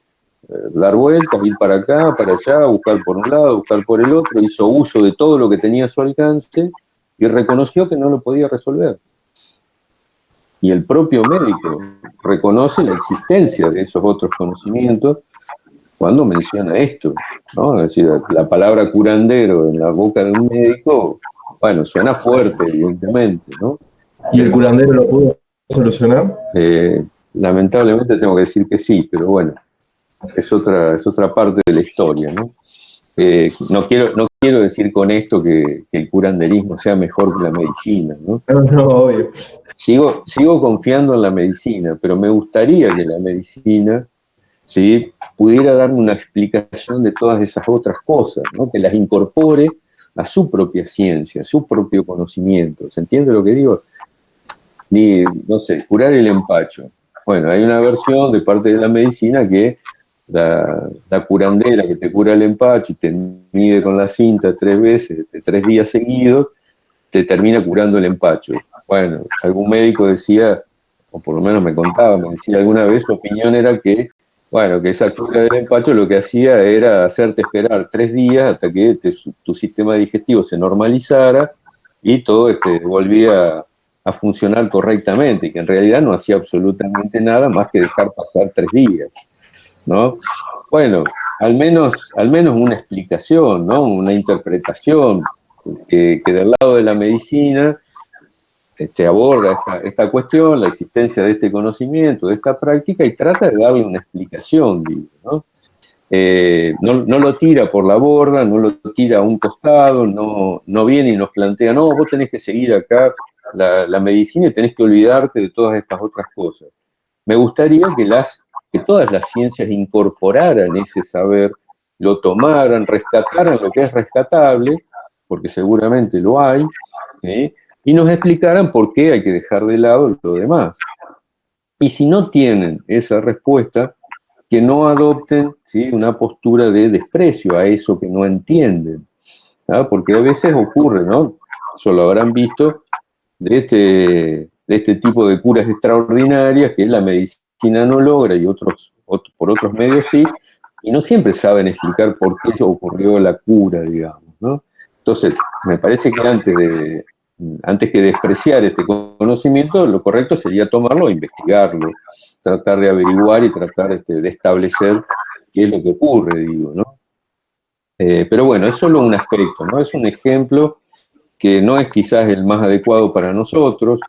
dar vueltas, ir para acá, para allá, buscar por un lado, buscar por el otro, hizo uso de todo lo que tenía a su alcance, y reconoció que no lo podía resolver. Y el propio médico reconoce la existencia de esos otros conocimientos cuando menciona esto, ¿no? Es decir, la palabra curandero en la boca de un médico, bueno, suena fuerte, evidentemente, ¿no? ¿Y el curandero lo pudo solucionar? Lamentablemente tengo que decir que sí, pero bueno, es otra parte de la historia, ¿no? No quiero decir con esto que el curanderismo sea mejor que la medicina, ¿no? No, obvio. Sigo confiando en la medicina, pero me gustaría que la medicina, ¿sí?, pudiera darme una explicación de todas esas otras cosas, ¿no? Que las incorpore a su propia ciencia, a su propio conocimiento. ¿Se entiende lo que digo? No sé, curar el empacho. Bueno, hay una versión de parte de la medicina que la curandera que te cura el empacho y te mide con la cinta 3 veces, 3 días seguidos, te termina curando el empacho. Bueno, algún médico decía, o por lo menos me decía alguna vez, su opinión era que, bueno, que esa cura del empacho lo que hacía era hacerte esperar 3 días hasta que tu sistema digestivo se normalizara y todo volvía a funcionar correctamente, y que en realidad no hacía absolutamente nada más que dejar pasar 3 días, ¿no? Bueno, al menos una explicación, ¿no? Una interpretación que del lado de la medicina aborda esta cuestión, la existencia de este conocimiento, de esta práctica, y trata de darle una explicación, digo, ¿no? No lo tira por la borda, no lo tira a un costado, no viene y nos plantea, no, vos tenés que seguir acá la medicina y tenés que olvidarte de todas estas otras cosas. Me gustaría que todas las ciencias incorporaran ese saber, lo tomaran, rescataran lo que es rescatable, porque seguramente lo hay, ¿sí? Y nos explicaran por qué hay que dejar de lado lo demás. Y si no tienen esa respuesta, que no adopten, ¿sí?, una postura de desprecio a eso que no entienden, ¿no? Porque a veces ocurre, ¿no? Eso lo habrán visto, de este tipo de curas extraordinarias que la medicina no logra y por otros medios sí, y no siempre saben explicar por qué ocurrió la cura, digamos, ¿no? Entonces, me parece que antes que despreciar este conocimiento, lo correcto sería tomarlo e investigarlo, tratar de averiguar y tratar de establecer qué es lo que ocurre, digo, ¿no? Pero bueno, es solo un aspecto, ¿no? Es un ejemplo que no es quizás el más adecuado para nosotros,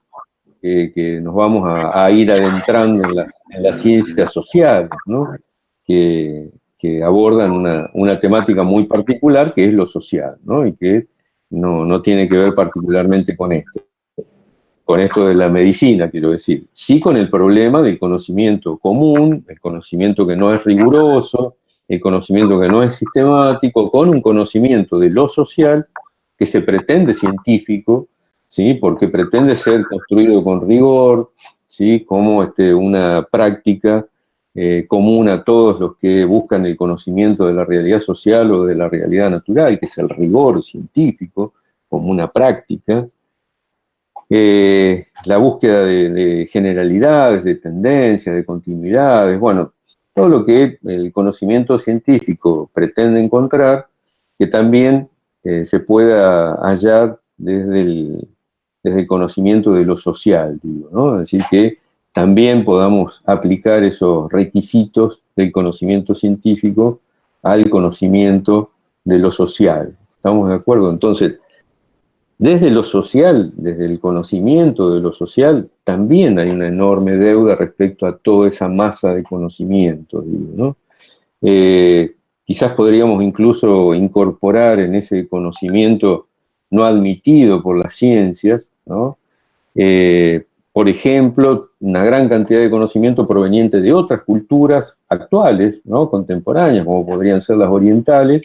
que nos vamos a ir adentrando en las ciencias sociales, ¿no? Que abordan una temática muy particular, que es lo social, ¿no? Y que no tiene que ver particularmente con esto de la medicina, quiero decir. Sí con el problema del conocimiento común, el conocimiento que no es riguroso, el conocimiento que no es sistemático, con un conocimiento de lo social que se pretende científico, ¿sí? Porque pretende ser construido con rigor, ¿sí? Como una práctica común a todos los que buscan el conocimiento de la realidad social o de la realidad natural, que es el rigor científico, como una práctica. La búsqueda de generalidades, de tendencias, de continuidades, bueno, todo lo que el conocimiento científico pretende encontrar, que también se pueda hallar desde el conocimiento de lo social, digo, ¿no? Es decir, que también podamos aplicar esos requisitos del conocimiento científico al conocimiento de lo social. ¿Estamos de acuerdo? Entonces, desde lo social, desde el conocimiento de lo social, también hay una enorme deuda respecto a toda esa masa de conocimientos, digo, ¿no? Quizás podríamos incluso incorporar en ese conocimiento no admitido por las ciencias, ¿no? Por ejemplo, una gran cantidad de conocimiento proveniente de otras culturas actuales, ¿no? Contemporáneas, como podrían ser las orientales,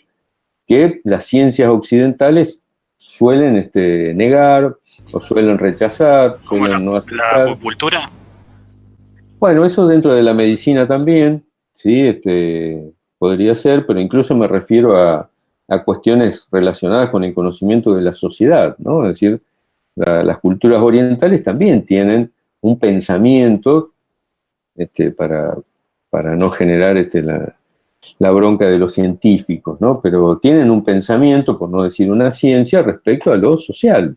que las ciencias occidentales suelen negar o suelen rechazar, suelen no aceptar. ¿La acupuntura? Bueno, eso dentro de la medicina también, ¿sí? Podría ser, pero incluso me refiero a cuestiones relacionadas con el conocimiento de la sociedad, ¿no? Es decir, las culturas orientales también tienen un pensamiento para no generar la bronca de los científicos, ¿no? Pero tienen un pensamiento, por no decir una ciencia, respecto a lo social,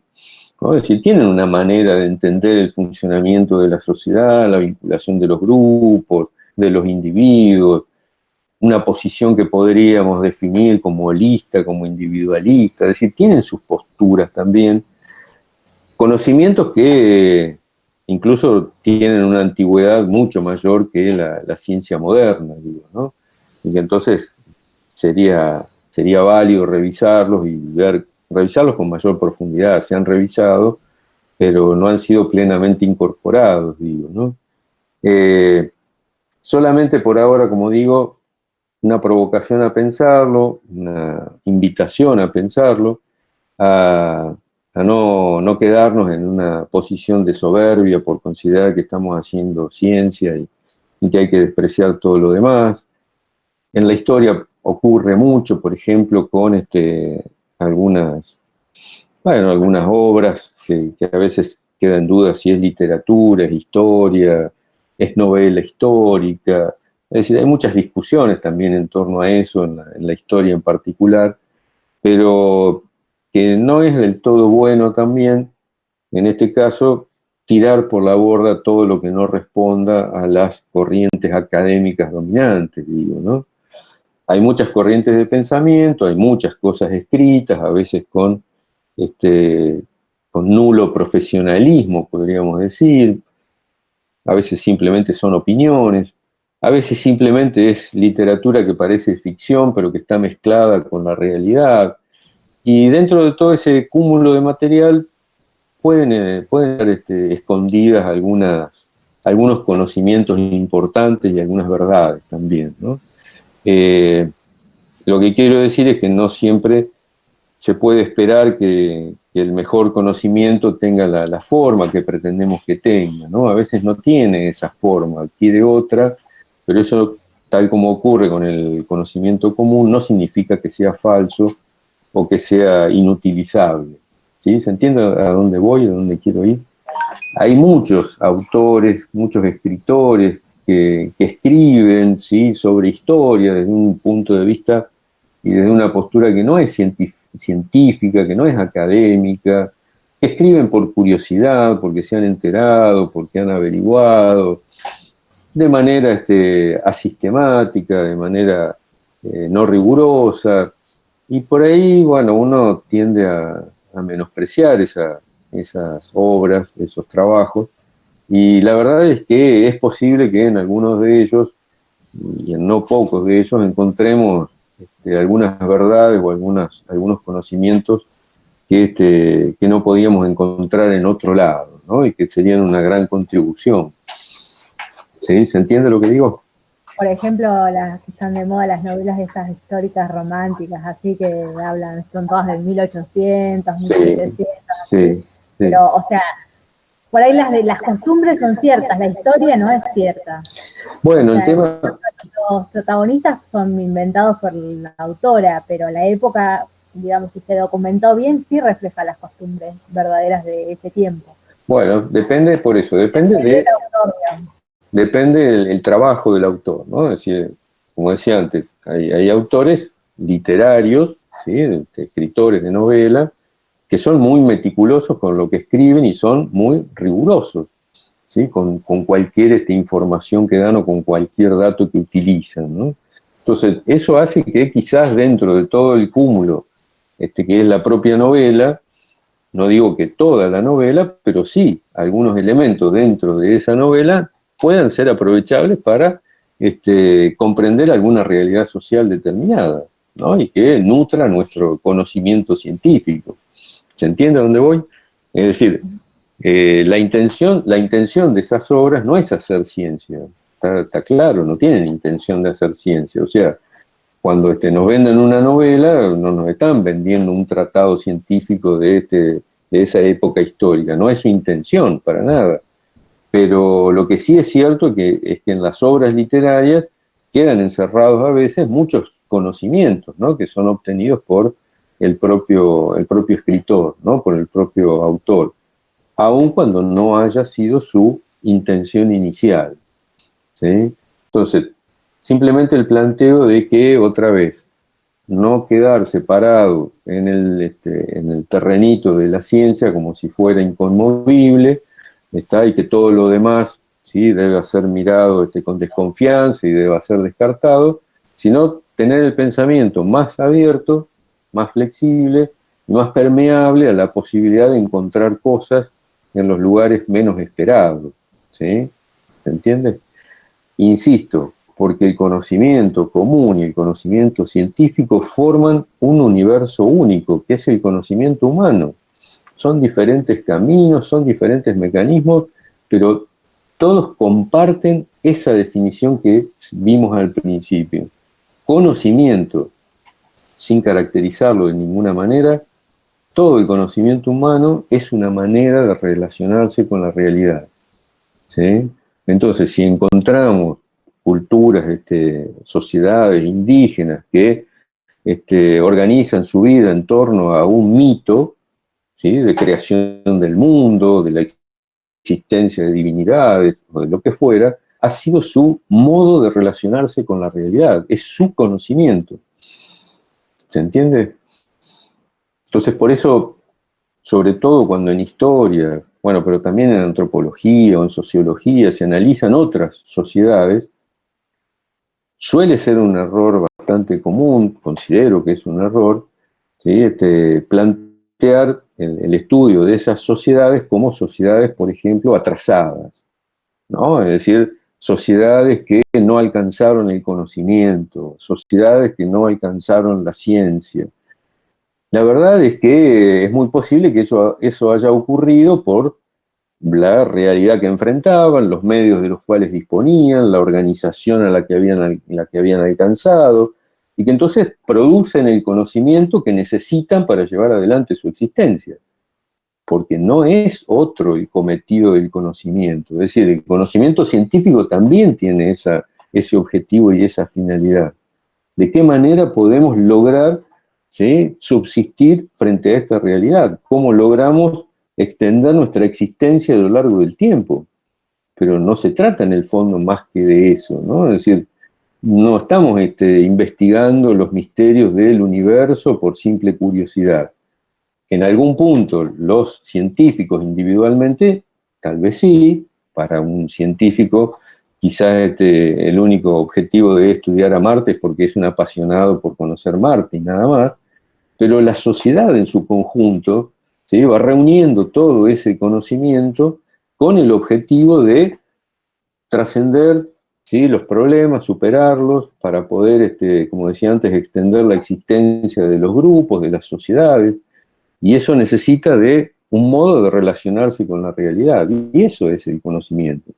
¿no? Es decir, tienen una manera de entender el funcionamiento de la sociedad, la vinculación de los grupos, de los individuos, una posición que podríamos definir como holista, como individualista, es decir, tienen sus posturas también, conocimientos que incluso tienen una antigüedad mucho mayor que la ciencia moderna, digo, ¿no? Y que entonces sería válido revisarlos y revisarlos con mayor profundidad. Se han revisado, pero no han sido plenamente incorporados, digo, ¿no? Solamente por ahora, como digo, una provocación a pensarlo, una invitación a pensarlo, a no quedarnos en una posición de soberbia por considerar que estamos haciendo ciencia y que hay que despreciar todo lo demás. En la historia ocurre mucho, por ejemplo, con algunas obras que a veces queda en duda si es literatura, es historia, es novela histórica. Es decir, hay muchas discusiones también en torno a eso, en la historia en particular, pero que no es del todo bueno también, en este caso, tirar por la borda todo lo que no responda a las corrientes académicas dominantes, digo, ¿no? Hay muchas corrientes de pensamiento, hay muchas cosas escritas, a veces con nulo profesionalismo, podríamos decir, a veces simplemente son opiniones, a veces simplemente es literatura que parece ficción, pero que está mezclada con la realidad. Y dentro de todo ese cúmulo de material pueden estar escondidas algunos conocimientos importantes y algunas verdades también, ¿no? Lo que quiero decir es que no siempre se puede esperar que el mejor conocimiento tenga la forma que pretendemos que tenga, ¿no? A veces no tiene esa forma, adquiere otra, pero eso, tal como ocurre con el conocimiento común, no significa que sea falso o que sea inutilizable. ¿Sí? ¿Se entiende a dónde voy, a dónde quiero ir? Hay muchos autores, muchos escritores que escriben, ¿sí?, sobre historia desde un punto de vista y desde una postura que no es científica, que no es académica, que escriben por curiosidad, porque se han enterado, porque han averiguado, de manera asistemática, de manera no rigurosa, y por ahí, bueno, uno tiende a menospreciar esas obras, esos trabajos, y la verdad es que es posible que en algunos de ellos, y en no pocos de ellos, encontremos algunas verdades o algunos conocimientos que no podíamos encontrar en otro lado, ¿no? Y que serían una gran contribución. ¿Sí? ¿Se entiende lo que digo? Por ejemplo, las que están de moda, las novelas esas históricas románticas, así que hablan, son todas del 1800, 1700, sí. Pero, o sea, por ahí las costumbres son ciertas, la historia no es cierta. Bueno, o sea, el tema... Los protagonistas son inventados por la autora, pero la época, digamos, si se documentó bien, sí refleja las costumbres verdaderas de ese tiempo. Bueno, depende por eso, depende del trabajo del autor, ¿no? Es decir, como decía antes, hay autores literarios, ¿sí?, escritores de novela, que son muy meticulosos con lo que escriben y son muy rigurosos, ¿sí?, con cualquier información que dan o con cualquier dato que utilizan, ¿no? Entonces, eso hace que quizás dentro de todo el cúmulo que es la propia novela, no digo que toda la novela, pero sí algunos elementos dentro de esa novela puedan ser aprovechables para comprender alguna realidad social determinada, ¿no?, y que nutra nuestro conocimiento científico. ¿Se entiende a dónde voy? Es decir, la intención de esas obras no es hacer ciencia, está claro, no tienen intención de hacer ciencia. O sea, cuando nos venden una novela, no nos están vendiendo un tratado científico de esa época histórica, no es su intención, para nada. Pero lo que sí es cierto es que en las obras literarias quedan encerrados a veces muchos conocimientos, ¿no?, que son obtenidos por el propio escritor, ¿no?, por el propio autor, aun cuando no haya sido su intención inicial, ¿sí? Entonces, simplemente el planteo de que, otra vez, no quedar separado en el terrenito de la ciencia como si fuera inconmovible, y que todo lo demás, ¿sí?, debe ser mirado con desconfianza y debe ser descartado, sino tener el pensamiento más abierto, más flexible, más permeable a la posibilidad de encontrar cosas en los lugares menos esperados, ¿sí? ¿Se entiende? Insisto, porque el conocimiento común y el conocimiento científico forman un universo único, que es el conocimiento humano. Son diferentes caminos, son diferentes mecanismos, pero todos comparten esa definición que vimos al principio. Conocimiento, sin caracterizarlo de ninguna manera, todo el conocimiento humano es una manera de relacionarse con la realidad, ¿sí? Entonces, si encontramos culturas, sociedades indígenas que organizan su vida en torno a un mito, ¿sí?, de creación del mundo, de la existencia de divinidades, o de lo que fuera, ha sido su modo de relacionarse con la realidad, es su conocimiento. ¿Se entiende? Entonces, por eso, sobre todo cuando en historia, bueno, pero también en antropología o en sociología se analizan otras sociedades, suele ser un error bastante común, considero que es un error, ¿sí? Plantear el estudio de esas sociedades como sociedades, por ejemplo, atrasadas, ¿no? Es decir, sociedades que no alcanzaron el conocimiento, sociedades que no alcanzaron la ciencia. La verdad es que es muy posible que eso haya ocurrido por la realidad que enfrentaban, los medios de los cuales disponían, la organización a la que habían alcanzado, y que entonces producen el conocimiento que necesitan para llevar adelante su existencia, porque no es otro el cometido del conocimiento. Es decir, el conocimiento científico también tiene ese objetivo y esa finalidad. ¿De qué manera podemos lograr, ¿sí?, subsistir frente a esta realidad? ¿Cómo logramos extender nuestra existencia a lo largo del tiempo? Pero no se trata en el fondo más que de eso, ¿no? Es decir, no estamos investigando los misterios del universo por simple curiosidad. En algún punto los científicos individualmente, tal vez sí, para un científico quizás el único objetivo de estudiar a Marte es porque es un apasionado por conocer Marte y nada más, pero la sociedad en su conjunto, ¿sí?, va reuniendo todo ese conocimiento con el objetivo de trascender, ¿sí?, los problemas, superarlos, para poder, como decía antes, extender la existencia de los grupos, de las sociedades, y eso necesita de un modo de relacionarse con la realidad, y eso es el conocimiento.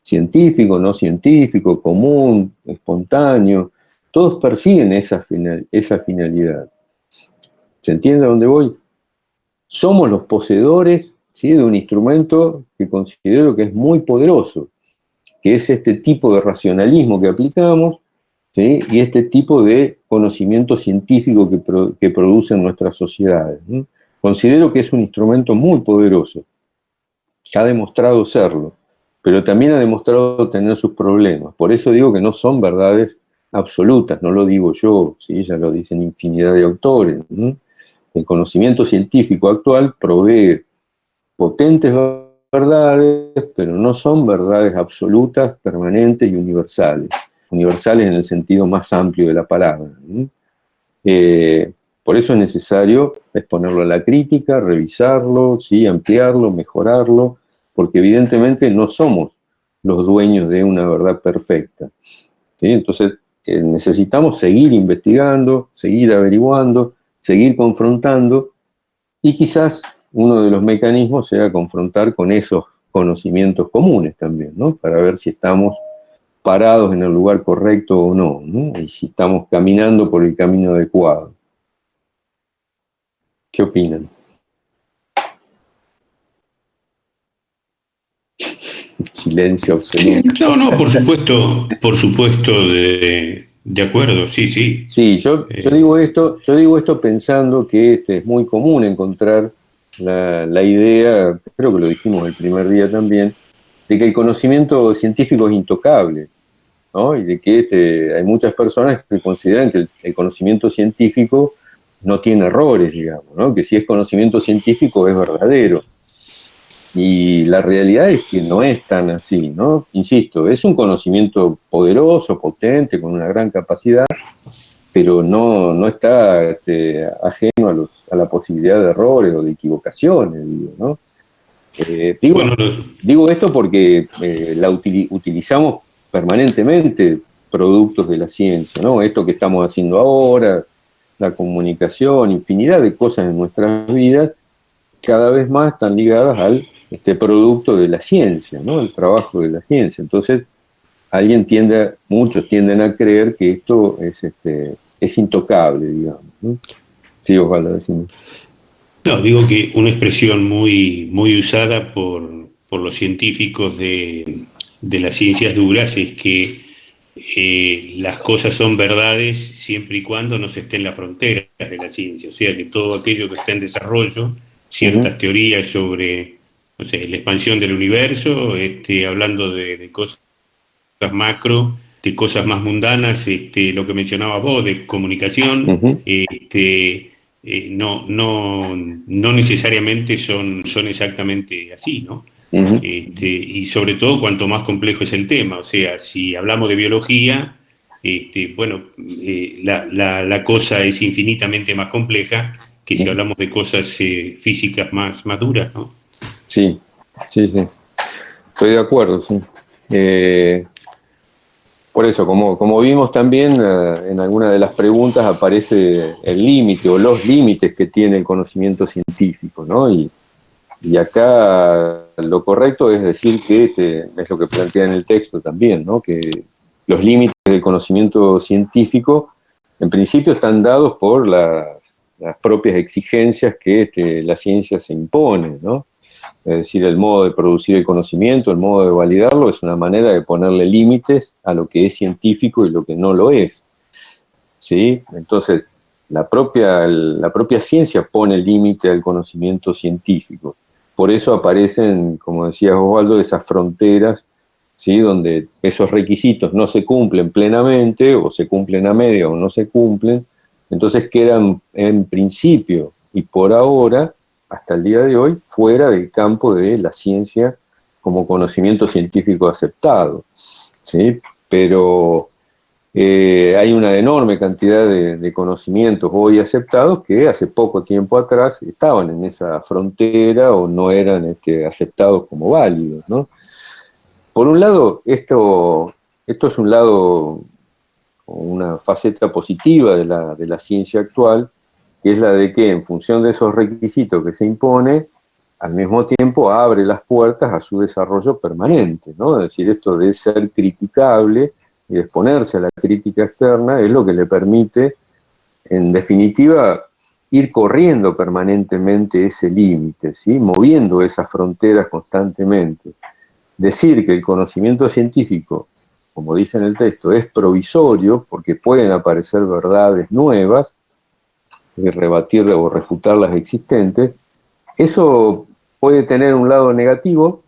Científico, no científico, común, espontáneo, todos persiguen esa finalidad. ¿Se entiende a dónde voy? Somos los poseedores, ¿sí?, de un instrumento que considero que es muy poderoso, que es este tipo de racionalismo que aplicamos, ¿sí?, y este tipo de conocimiento científico que producen nuestras sociedades, ¿sí? Considero que es un instrumento muy poderoso, que ha demostrado serlo, pero también ha demostrado tener sus problemas. Por eso digo que no son verdades absolutas, no lo digo yo, ¿sí?, ya lo dicen infinidad de autores, ¿sí? El conocimiento científico actual provee potentes verdades, pero no son verdades absolutas, permanentes y universales. Universales en el sentido más amplio de la palabra, ¿sí? Por eso es necesario exponerlo a la crítica, revisarlo, ¿sí?, ampliarlo, mejorarlo, porque evidentemente no somos los dueños de una verdad perfecta, ¿sí? Entonces necesitamos seguir investigando, seguir averiguando, seguir confrontando, y quizás uno de los mecanismos sea confrontar con esos conocimientos comunes también, ¿no?, para ver si estamos parados en el lugar correcto o no, ¿no?, y si estamos caminando por el camino adecuado. ¿Qué opinan? Silencio absoluto. No, por supuesto, de acuerdo, sí, sí. Sí, yo digo esto pensando que es muy común encontrar la idea, creo que lo dijimos el primer día también, de que el conocimiento científico es intocable, ¿no? Y de que hay muchas personas que consideran que el conocimiento científico no tiene errores, digamos, ¿no?, que si es conocimiento científico es verdadero. Y la realidad es que no es tan así, ¿no? Insisto, es un conocimiento poderoso, potente, con una gran capacidad, pero no está ajeno a la posibilidad de errores o de equivocaciones, digo, ¿no? Digo esto porque utilizamos permanentemente productos de la ciencia, ¿no? Esto que estamos haciendo ahora, la comunicación, infinidad de cosas en nuestras vidas, cada vez más están ligadas al producto de la ciencia, ¿no?, el trabajo de la ciencia. Entonces, muchos tienden a creer que esto es intocable, digamos, ¿no? Sí, Osvaldo, decime. No, digo que una expresión muy, muy usada por los científicos de las ciencias duras es que las cosas son verdades siempre y cuando no se esté en las fronteras de la ciencia, o sea que todo aquello que está en desarrollo, ciertas teorías sobre, no sé, la expansión del universo, hablando de cosas macro, de cosas más mundanas, lo que mencionabas vos, de comunicación, no necesariamente son exactamente así, ¿no? Ujú. Y sobre todo cuanto más complejo es el tema, o sea, si hablamos de biología, bueno, la cosa es infinitamente más compleja que si hablamos de cosas físicas más duras, ¿no? Sí, sí, sí. Estoy de acuerdo, sí. Por eso, como vimos también en alguna de las preguntas, aparece el límite o los límites que tiene el conocimiento científico, ¿no? Y acá lo correcto es decir que es lo que plantea en el texto también, ¿no? Que los límites del conocimiento científico en principio están dados por las propias exigencias que la ciencia se impone, ¿no? Es decir, el modo de producir el conocimiento, el modo de validarlo, es una manera de ponerle límites a lo que es científico y lo que no lo es, ¿sí? Entonces, la propia ciencia pone límite al conocimiento científico. Por eso aparecen, como decía Osvaldo, esas fronteras, ¿sí? Donde esos requisitos no se cumplen plenamente, o se cumplen a media o no se cumplen, entonces quedan en principio y por ahora, hasta el día de hoy, fuera del campo de la ciencia como conocimiento científico aceptado, ¿sí? Pero hay una enorme cantidad de conocimientos hoy aceptados que hace poco tiempo atrás estaban en esa frontera o no eran aceptados como válidos, ¿no? Por un lado, esto es un lado, una faceta positiva de la ciencia actual, que es la de que en función de esos requisitos que se impone, al mismo tiempo abre las puertas a su desarrollo permanente, ¿no? Es decir, esto de ser criticable y de exponerse a la crítica externa es lo que le permite, en definitiva, ir corriendo permanentemente ese límite, ¿sí? Moviendo esas fronteras constantemente. Decir que el conocimiento científico, como dice en el texto, es provisorio porque pueden aparecer verdades nuevas y rebatir o refutar las existentes, eso puede tener un lado negativo,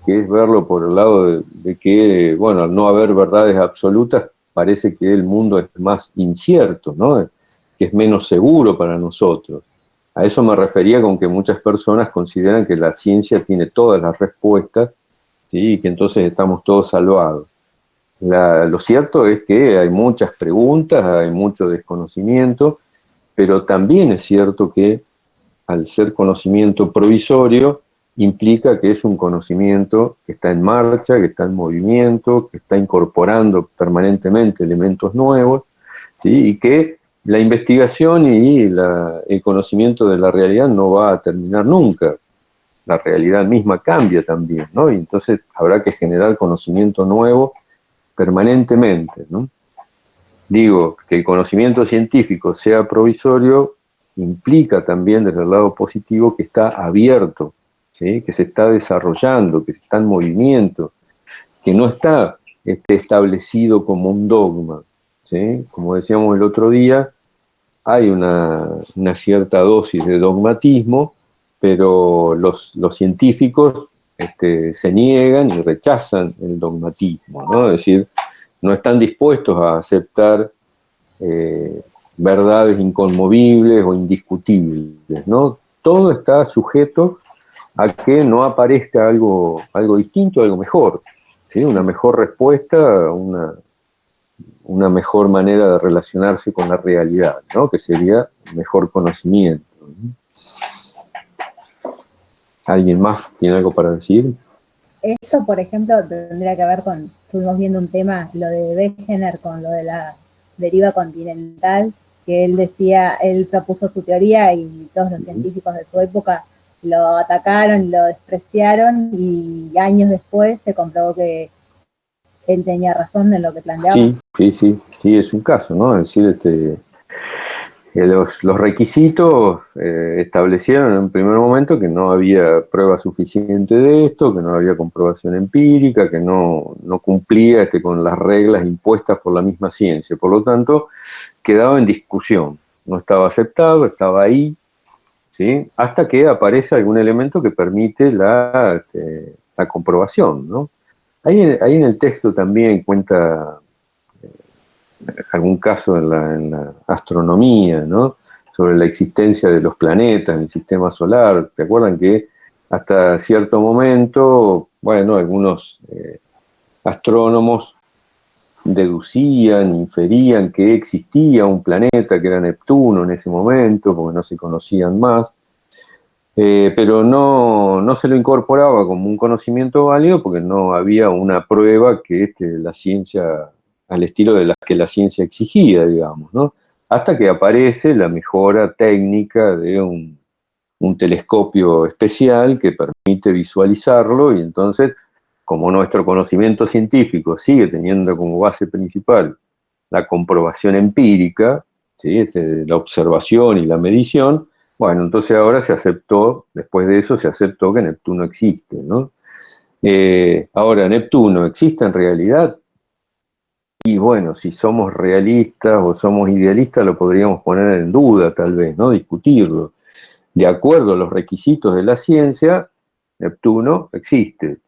que es verlo por el lado de que, bueno, al no haber verdades absolutas, parece que el mundo es más incierto, ¿no? Que es menos seguro para nosotros. A eso me refería con que muchas personas consideran que la ciencia tiene todas las respuestas, ¿sí? Y que entonces estamos todos salvados. Lo cierto es que hay muchas preguntas, hay mucho desconocimiento, pero también es cierto que al ser conocimiento provisorio, implica que es un conocimiento que está en marcha, que está en movimiento, que está incorporando permanentemente elementos nuevos, ¿sí? Y que la investigación y el conocimiento de la realidad no va a terminar nunca. La realidad misma cambia también, ¿no? Y entonces habrá que generar conocimiento nuevo permanentemente, ¿no? Digo, que el conocimiento científico sea provisorio implica también desde el lado positivo que está abierto, ¿sí? Que se está desarrollando, que está en movimiento, que no está establecido como un dogma, ¿sí? Como decíamos el otro día, hay una cierta dosis de dogmatismo, pero los científicos se niegan y rechazan el dogmatismo, ¿no? Es decir, no están dispuestos a aceptar verdades inconmovibles o indiscutibles, ¿no? Todo está sujeto a que no aparezca algo distinto, algo mejor, ¿sí? Una mejor respuesta, una mejor manera de relacionarse con la realidad, ¿no? Que sería mejor conocimiento, ¿no? ¿Alguien más tiene algo para decir? Esto, por ejemplo, tendría que ver con, estuvimos viendo un tema, lo de Wegener con lo de la deriva continental, que él decía, él propuso su teoría y todos los científicos de su época lo atacaron, lo despreciaron y años después se comprobó que él tenía razón en lo que planteaba. Sí, es un caso, ¿no? Es decir, los requisitos establecieron en un primer momento que no había prueba suficiente de esto, que no había comprobación empírica, que no cumplía con las reglas impuestas por la misma ciencia. Por lo tanto, quedaba en discusión. No estaba aceptado, estaba ahí, ¿sí? Hasta que aparece algún elemento que permite la comprobación, ¿no? Ahí en el texto también cuenta algún caso en la astronomía, ¿no? sobre la existencia de los planetas en el sistema solar. ¿Te acuerdan que hasta cierto momento, bueno, algunos astrónomos deducían, inferían que existía un planeta que era Neptuno en ese momento, porque no se conocían más, pero no se lo incorporaba como un conocimiento válido porque no había una prueba que la ciencia, al estilo de las que la ciencia exigía, digamos, ¿no? Hasta que aparece la mejora técnica de un telescopio especial que permite visualizarlo, y entonces, como nuestro conocimiento científico sigue teniendo como base principal la comprobación empírica, ¿sí? La observación y la medición, bueno, entonces ahora se aceptó, después de eso se aceptó que Neptuno existe, ¿no? Ahora, ¿Neptuno existe en realidad? Y bueno, si somos realistas o somos idealistas, lo podríamos poner en duda tal vez, ¿no? Discutirlo. De acuerdo a los requisitos de la ciencia, Neptuno existe.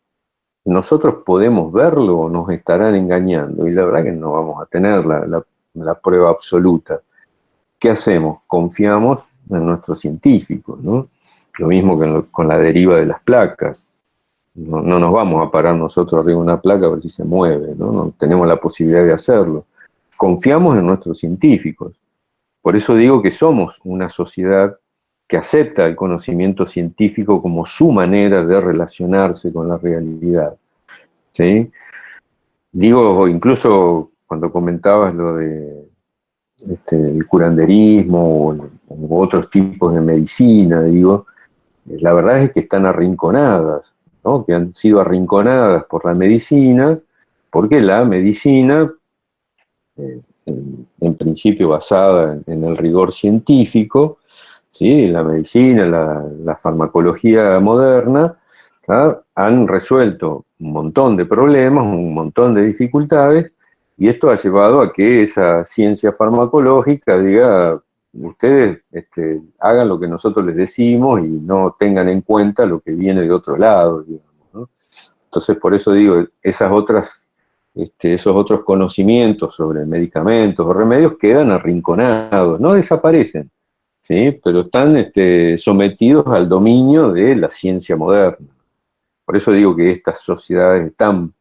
¿Nosotros podemos verlo o nos estarán engañando? Y la verdad que no vamos a tener la prueba absoluta. ¿Qué hacemos? Confiamos en nuestros científicos, ¿no? Lo mismo que con la deriva de las placas. No nos vamos a parar nosotros arriba de una placa a ver si se mueve, ¿no? No tenemos la posibilidad de hacerlo. Confiamos en nuestros científicos. Por eso digo que somos una sociedad que acepta el conocimiento científico como su manera de relacionarse con la realidad, ¿sí? Digo, incluso cuando comentabas lo de el curanderismo o otros tipos de medicina, digo, la verdad es que están arrinconadas, ¿no? Que han sido arrinconadas por la medicina, porque la medicina, en principio basada en el rigor científico, ¿sí? La medicina, la farmacología moderna, ¿tá? Han resuelto un montón de problemas, un montón de dificultades, y esto ha llevado a que esa ciencia farmacológica diga, ustedes hagan lo que nosotros les decimos y no tengan en cuenta lo que viene de otro lado, digamos, ¿no? Entonces, por eso digo, esos otros conocimientos sobre medicamentos o remedios quedan arrinconados, no desaparecen, ¿sí? Pero están sometidos al dominio de la ciencia moderna. Por eso digo que estas sociedades están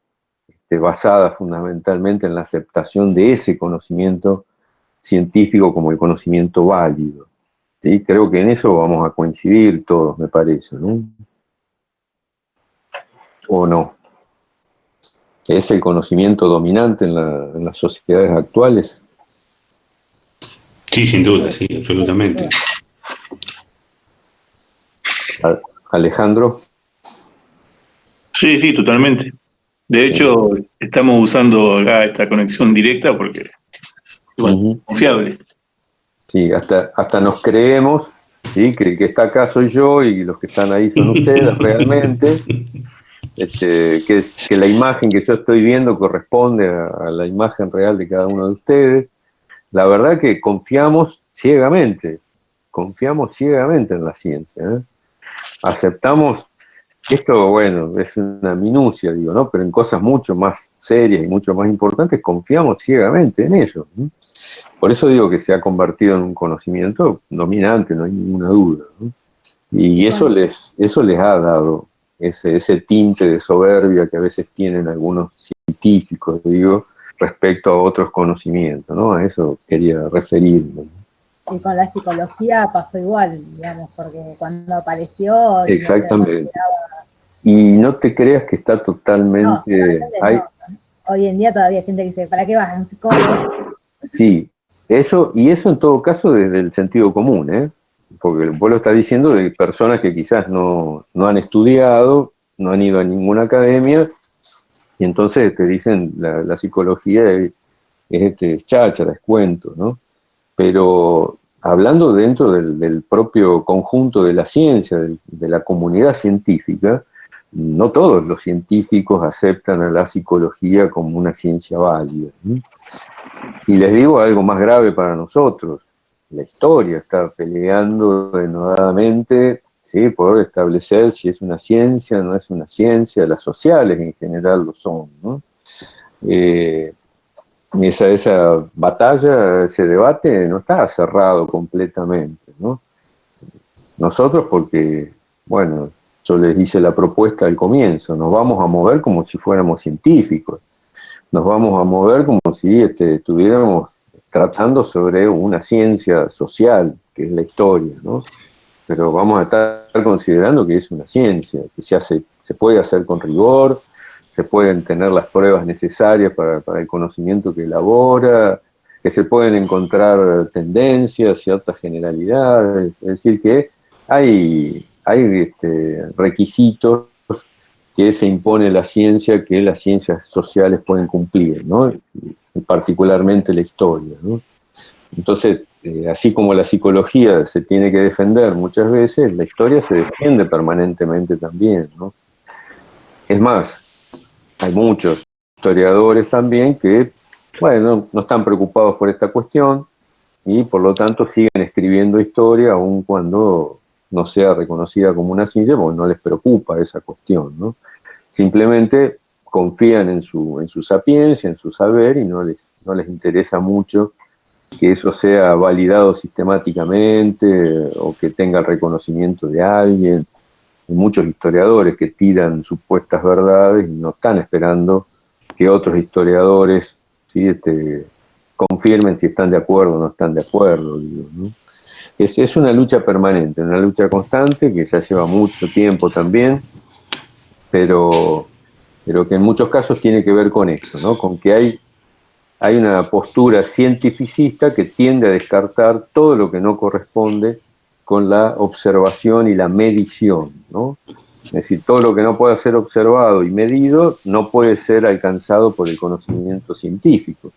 basadas fundamentalmente en la aceptación de ese conocimiento científico como el conocimiento válido, ¿sí? Creo que en eso vamos a coincidir todos, me parece, ¿no? ¿O no? ¿Es el conocimiento dominante en las sociedades actuales? Sí, sin duda, sí, absolutamente. Alejandro. Sí, totalmente. De hecho, estamos usando acá esta conexión directa porque es confiable. Sí, hasta nos creemos, ¿sí? Que el que está acá soy yo y los que están ahí son ustedes realmente. Que la imagen que yo estoy viendo corresponde a la imagen real de cada uno de ustedes. La verdad que confiamos ciegamente en la ciencia, ¿eh? Aceptamos esto, bueno, es una minucia, digo, ¿no? Pero en cosas mucho más serias y mucho más importantes confiamos ciegamente en ello, ¿no? Por eso digo que se ha convertido en un conocimiento dominante, no hay ninguna duda, ¿no? Y eso les ha dado ese tinte de soberbia que a veces tienen algunos científicos, digo, respecto a otros conocimientos, ¿no? A eso quería referirme. Y con la psicología pasó igual, digamos, porque cuando apareció... Exactamente. Y no te creas que está totalmente... No. Hoy en día todavía hay gente que dice, ¿para qué vas a un psicólogo? Sí, eso en todo caso desde el sentido común, ¿eh? Porque vos lo estás diciendo de personas que quizás no han estudiado, no han ido a ninguna academia, y entonces te dicen la psicología es cháchara, es cuento, ¿no? Pero hablando dentro del propio conjunto de la ciencia, de la comunidad científica, no todos los científicos aceptan a la psicología como una ciencia válida, ¿no? Y les digo algo más grave para nosotros. La historia está peleando denodadamente, ¿sí? Por establecer si es una ciencia o no es una ciencia. Las sociales en general lo son, ¿no? esa batalla, ese debate no está cerrado completamente, ¿no? Nosotros porque, bueno, yo les hice la propuesta al comienzo, nos vamos a mover como si fuéramos científicos, nos vamos a mover como si estuviéramos tratando sobre una ciencia social, que es la historia, ¿no? Pero vamos a estar considerando que es una ciencia, que se puede hacer con rigor, se pueden tener las pruebas necesarias para el conocimiento que elabora, que se pueden encontrar tendencias, ciertas generalidades, es decir, que hay requisitos que se impone la ciencia, que las ciencias sociales pueden cumplir, ¿no? Y particularmente la historia, ¿no? Entonces, así como la psicología se tiene que defender muchas veces, la historia se defiende permanentemente también, ¿no? Es más, hay muchos historiadores también que, bueno, no están preocupados por esta cuestión y por lo tanto siguen escribiendo historia aun cuando no sea reconocida como una ciencia, porque no les preocupa esa cuestión, ¿no? Simplemente confían en su sapiencia, en su saber, y no les interesa mucho que eso sea validado sistemáticamente o que tenga el reconocimiento de alguien. Hay muchos historiadores que tiran supuestas verdades y no están esperando que otros historiadores, ¿sí?, confirmen si están de acuerdo o no están de acuerdo, digo, ¿no? Es una lucha permanente, una lucha constante que ya lleva mucho tiempo también, pero que en muchos casos tiene que ver con esto, ¿no? Con que hay una postura cientificista que tiende a descartar todo lo que no corresponde con la observación y la medición, ¿no? Es decir, todo lo que no pueda ser observado y medido no puede ser alcanzado por el conocimiento científico.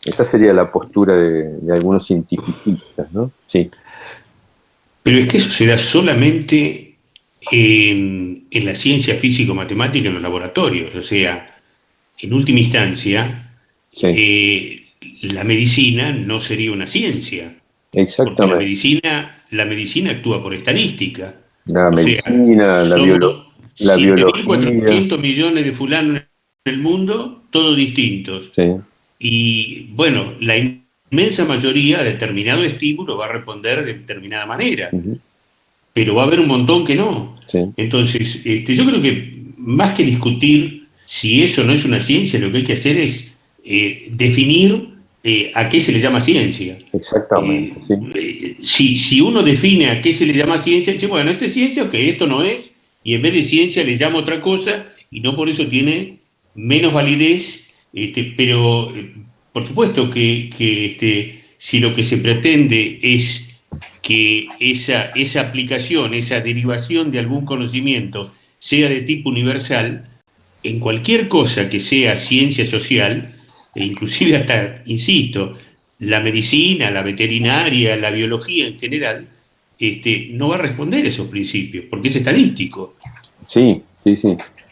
Esta sería la postura de algunos cientificistas, ¿no? Sí. Pero es que eso se da solamente en la ciencia físico-matemática, en los laboratorios. O sea, en última instancia, sí, la medicina no sería una ciencia. Exactamente. Porque la medicina actúa por estadística. La medicina, la biología. 100.400 millones de fulanos en el mundo, todos distintos. Sí. Y bueno, la inmensa mayoría a determinado estímulo va a responder de determinada manera. Pero va a haber un montón que no. Sí. Entonces, yo creo que más que discutir si eso no es una ciencia, lo que hay que hacer es definir a qué se le llama ciencia. Exactamente, sí. Si uno define a qué se le llama ciencia, dice, bueno, esto es ciencia, ok, esto no es, y en vez de ciencia le llama otra cosa, y no por eso tiene menos validez, pero por supuesto que si lo que se pretende es que esa aplicación, esa derivación de algún conocimiento sea de tipo universal, en cualquier cosa que sea ciencia social, e inclusive hasta, insisto, la medicina, la veterinaria, la biología en general, no va a responder esos principios, porque es estadístico. Sí.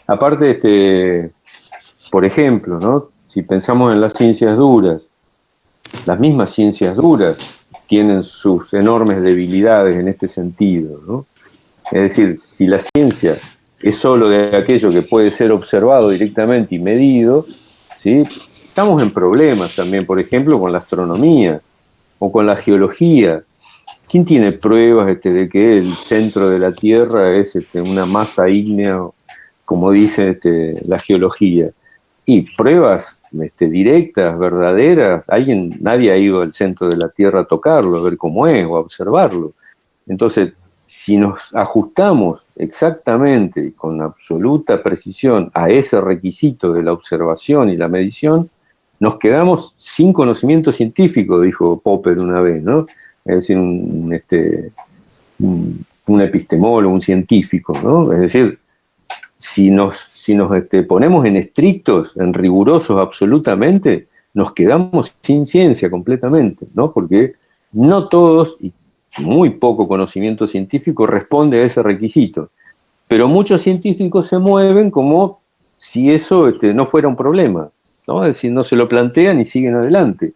Aparte, por ejemplo, ¿no? Si pensamos en las ciencias duras, las mismas ciencias duras tienen sus enormes debilidades en este sentido, ¿no? Es decir, si la ciencia es solo de aquello que puede ser observado directamente y medido, ¿sí?, estamos en problemas también, por ejemplo, con la astronomía o con la geología. ¿Quién tiene pruebas de que el centro de la Tierra es una masa ígnea, como dice la geología? Y pruebas directas, verdaderas. Nadie ha ido al centro de la Tierra a tocarlo, a ver cómo es, o a observarlo. Entonces, si nos ajustamos exactamente y con absoluta precisión a ese requisito de la observación y la medición, nos quedamos sin conocimiento científico, dijo Popper una vez, ¿no? Es decir, un epistemólogo, un científico, ¿no? Es decir, si nos ponemos en estrictos, en rigurosos absolutamente, nos quedamos sin ciencia completamente, ¿no? Porque no todos, y muy poco conocimiento científico responde a ese requisito. Pero muchos científicos se mueven como si eso no fuera un problema, ¿no? Es decir, no se lo plantean y siguen adelante.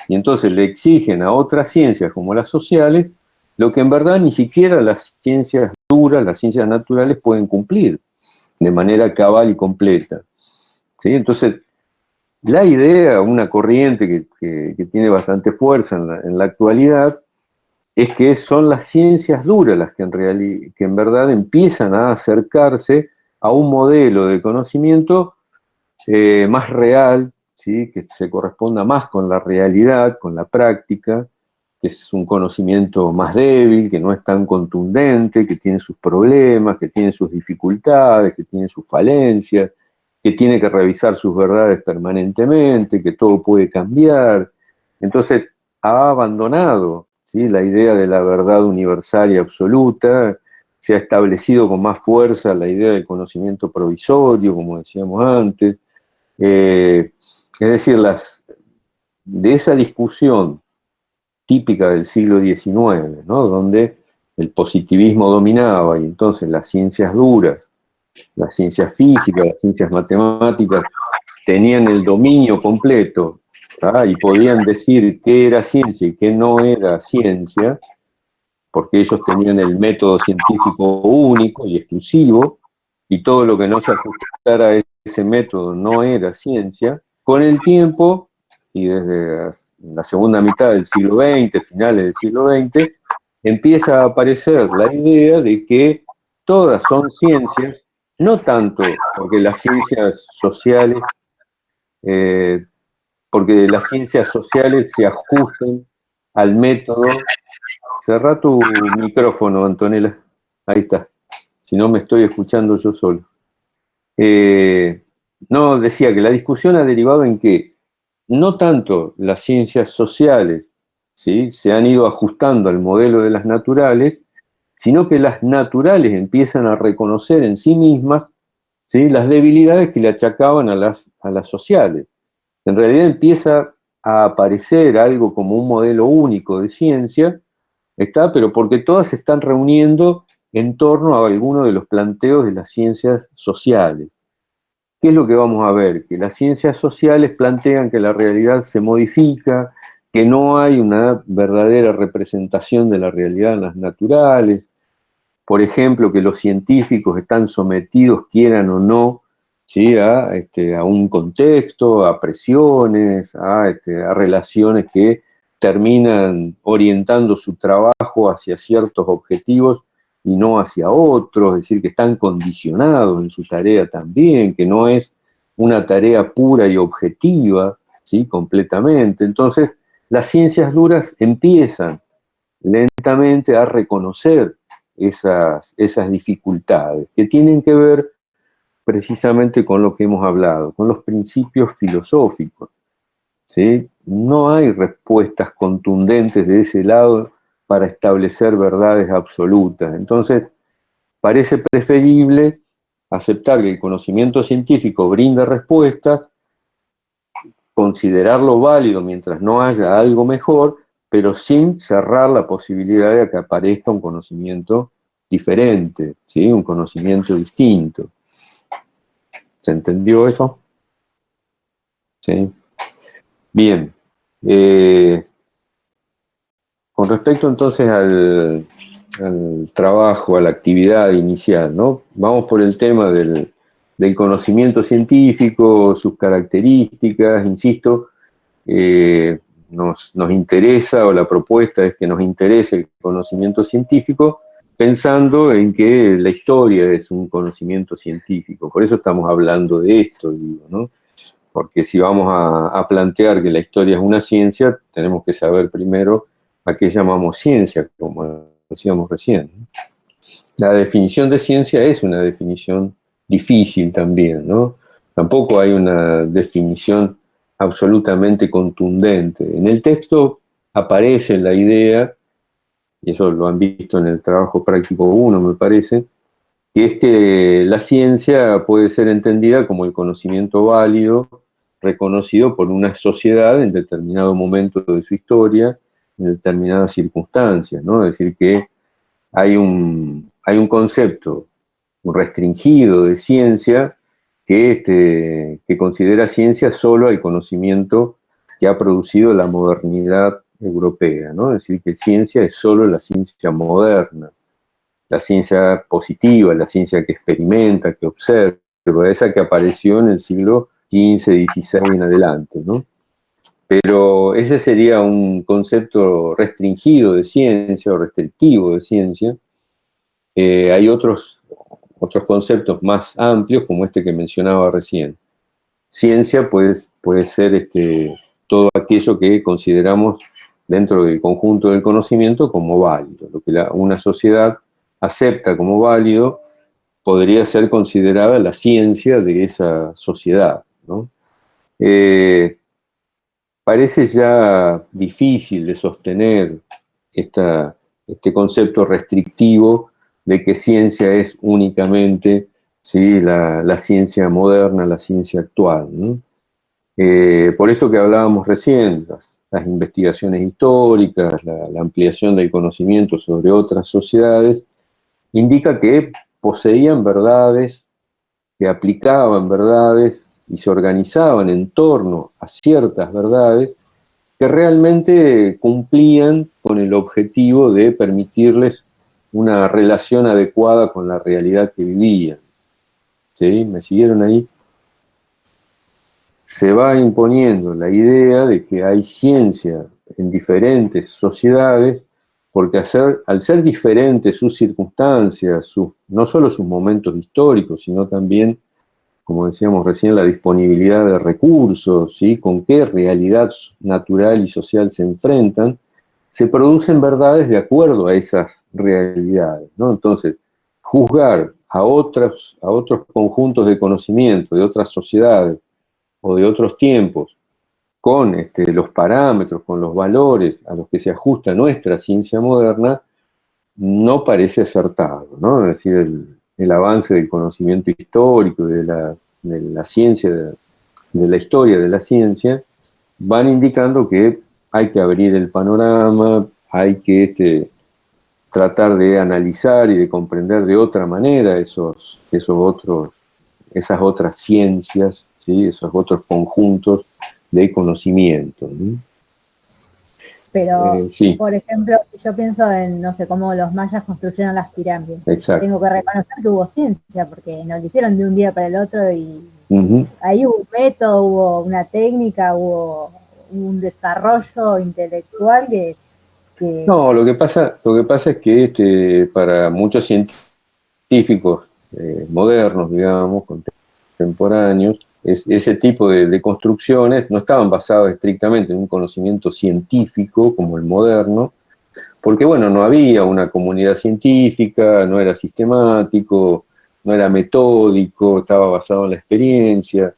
Y entonces le exigen a otras ciencias como las sociales lo que en verdad ni siquiera las ciencias duras, las ciencias naturales pueden cumplir de manera cabal y completa, ¿sí? Entonces, la idea, una corriente que tiene bastante fuerza en la actualidad, es que son las ciencias duras las que en verdad empiezan a acercarse a un modelo de conocimiento más real, ¿sí? Que se corresponda más con la realidad, con la práctica, que es un conocimiento más débil, que no es tan contundente, que tiene sus problemas, que tiene sus dificultades, que tiene sus falencias, que tiene que revisar sus verdades permanentemente, que todo puede cambiar. Entonces ha abandonado, ¿sí?, la idea de la verdad universal y absoluta, se ha establecido con más fuerza la idea del conocimiento provisorio, como decíamos antes. Es decir, de esa discusión típica del siglo XIX, ¿no?, donde el positivismo dominaba y entonces las ciencias duras, las ciencias físicas, las ciencias matemáticas tenían el dominio completo, ¿tá?, y podían decir qué era ciencia y qué no era ciencia, porque ellos tenían el método científico único y exclusivo, y todo lo que no se ajustara a ese método no era ciencia. Con el tiempo, y desde la segunda mitad del siglo XX, finales del siglo XX, empieza a aparecer la idea de que todas son ciencias, no tanto porque las ciencias sociales, se ajusten al método. Cerrá tu micrófono, Antonella. Ahí está. Si no, me estoy escuchando yo solo. No, decía que la discusión ha derivado en que no tanto las ciencias sociales, ¿sí?, se han ido ajustando al modelo de las naturales, sino que las naturales empiezan a reconocer en sí mismas, ¿sí?, las debilidades que le achacaban a las sociales. En realidad empieza a aparecer algo como un modelo único de ciencia, pero porque todas se están reuniendo en torno a alguno de los planteos de las ciencias sociales. ¿Qué es lo que vamos a ver? Que las ciencias sociales plantean que la realidad se modifica, que no hay una verdadera representación de la realidad en las naturales, por ejemplo, que los científicos están sometidos, quieran o no, ¿sí?, a un contexto, a presiones, a relaciones que terminan orientando su trabajo hacia ciertos objetivos y no hacia otros, es decir, que están condicionados en su tarea también, que no es una tarea pura y objetiva, ¿sí?, completamente. Entonces, las ciencias duras empiezan lentamente a reconocer esas dificultades, que tienen que ver precisamente con lo que hemos hablado, con los principios filosóficos, ¿sí? No hay respuestas contundentes de ese lado para establecer verdades absolutas. Entonces, parece preferible aceptar que el conocimiento científico brinda respuestas, considerarlo válido mientras no haya algo mejor, pero sin cerrar la posibilidad de que aparezca un conocimiento diferente, ¿sí?, un conocimiento distinto. ¿Se entendió eso? Sí. Bien. Con respecto entonces al trabajo, a la actividad inicial, ¿no? Vamos por el tema del conocimiento científico, sus características, insisto, nos interesa, o la propuesta es que nos interese el conocimiento científico, pensando en que la historia es un conocimiento científico. Por eso estamos hablando de esto, digo, ¿no? Porque si vamos a plantear que la historia es una ciencia, tenemos que saber primero a qué llamamos ciencia, como decíamos recién. La definición de ciencia es una definición difícil también, ¿no? Tampoco hay una definición absolutamente contundente. En el texto aparece la idea, y eso lo han visto en el trabajo práctico 1, me parece, que es que la ciencia puede ser entendida como el conocimiento válido, reconocido por una sociedad en determinado momento de su historia, en determinadas circunstancias, ¿no? Es decir, que hay un concepto restringido de ciencia que considera ciencia solo el conocimiento que ha producido la modernidad europea, ¿no? Es decir, que ciencia es solo la ciencia moderna, la ciencia positiva, la ciencia que experimenta, que observa, esa que apareció en el siglo XV, XVI en adelante, ¿no? Pero ese sería un concepto restringido de ciencia o restrictivo de ciencia. Hay otros conceptos más amplios, como este que mencionaba recién. Ciencia puede ser todo aquello que consideramos dentro del conjunto del conocimiento como válido. Lo que una sociedad acepta como válido podría ser considerada la ciencia de esa sociedad, ¿no? Parece ya difícil de sostener este concepto restrictivo de que ciencia es únicamente, ¿sí?, la ciencia moderna, la ciencia actual, ¿no? Por esto que hablábamos recién, las investigaciones históricas, la ampliación del conocimiento sobre otras sociedades, indica que poseían verdades, que aplicaban verdades y se organizaban en torno a ciertas verdades que realmente cumplían con el objetivo de permitirles una relación adecuada con la realidad que vivían. ¿Sí? ¿Me siguieron ahí? Se va imponiendo la idea de que hay ciencia en diferentes sociedades, porque al ser diferentes sus circunstancias, no solo sus momentos históricos, sino también, como decíamos recién, la disponibilidad de recursos, ¿sí?, con qué realidad natural y social se enfrentan, se producen verdades de acuerdo a esas realidades, ¿no? Entonces, juzgar a otros conjuntos de conocimiento, de otras sociedades o de otros tiempos, con los parámetros, con los valores a los que se ajusta nuestra ciencia moderna, no parece acertado, ¿no? Es decir, el avance del conocimiento histórico, de la ciencia, de la historia de la ciencia, van indicando que hay que abrir el panorama, hay que tratar de analizar y de comprender de otra manera esas otras ciencias, ¿sí?, esos otros conjuntos de conocimiento, ¿no? Pero, sí. Por ejemplo, yo pienso en, no sé, cómo los mayas construyeron las pirámides. Exacto. Tengo que reconocer que hubo ciencia, porque no lo hicieron de un día para el otro y ahí hubo un método, hubo una técnica, hubo un desarrollo intelectual que... No, lo que pasa es que para muchos científicos modernos, digamos, contemporáneos, ese tipo de construcciones no estaban basadas estrictamente en un conocimiento científico como el moderno, porque, bueno, no había una comunidad científica, no era sistemático, no era metódico, estaba basado en la experiencia,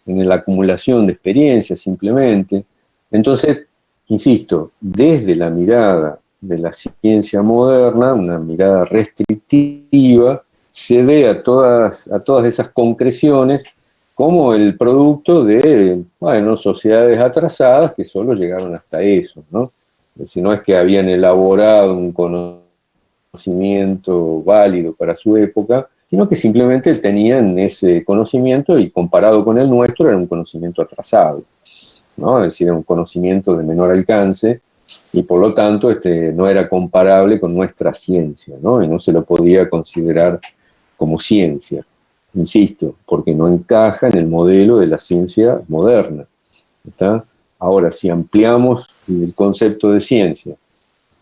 en la acumulación de experiencias simplemente. Entonces, insisto, desde la mirada de la ciencia moderna, una mirada restrictiva, se ve a todas esas concreciones como el producto de, bueno, sociedades atrasadas que solo llegaron hasta eso, ¿no? Es decir, no es que habían elaborado un conocimiento válido para su época, sino que simplemente tenían ese conocimiento y comparado con el nuestro era un conocimiento atrasado, ¿no? Es decir, era un conocimiento de menor alcance y por lo tanto no era comparable con nuestra ciencia, ¿no? Y no se lo podía considerar como ciencia. Insisto, porque no encaja en el modelo de la ciencia moderna. ¿Está? Ahora, si ampliamos el concepto de ciencia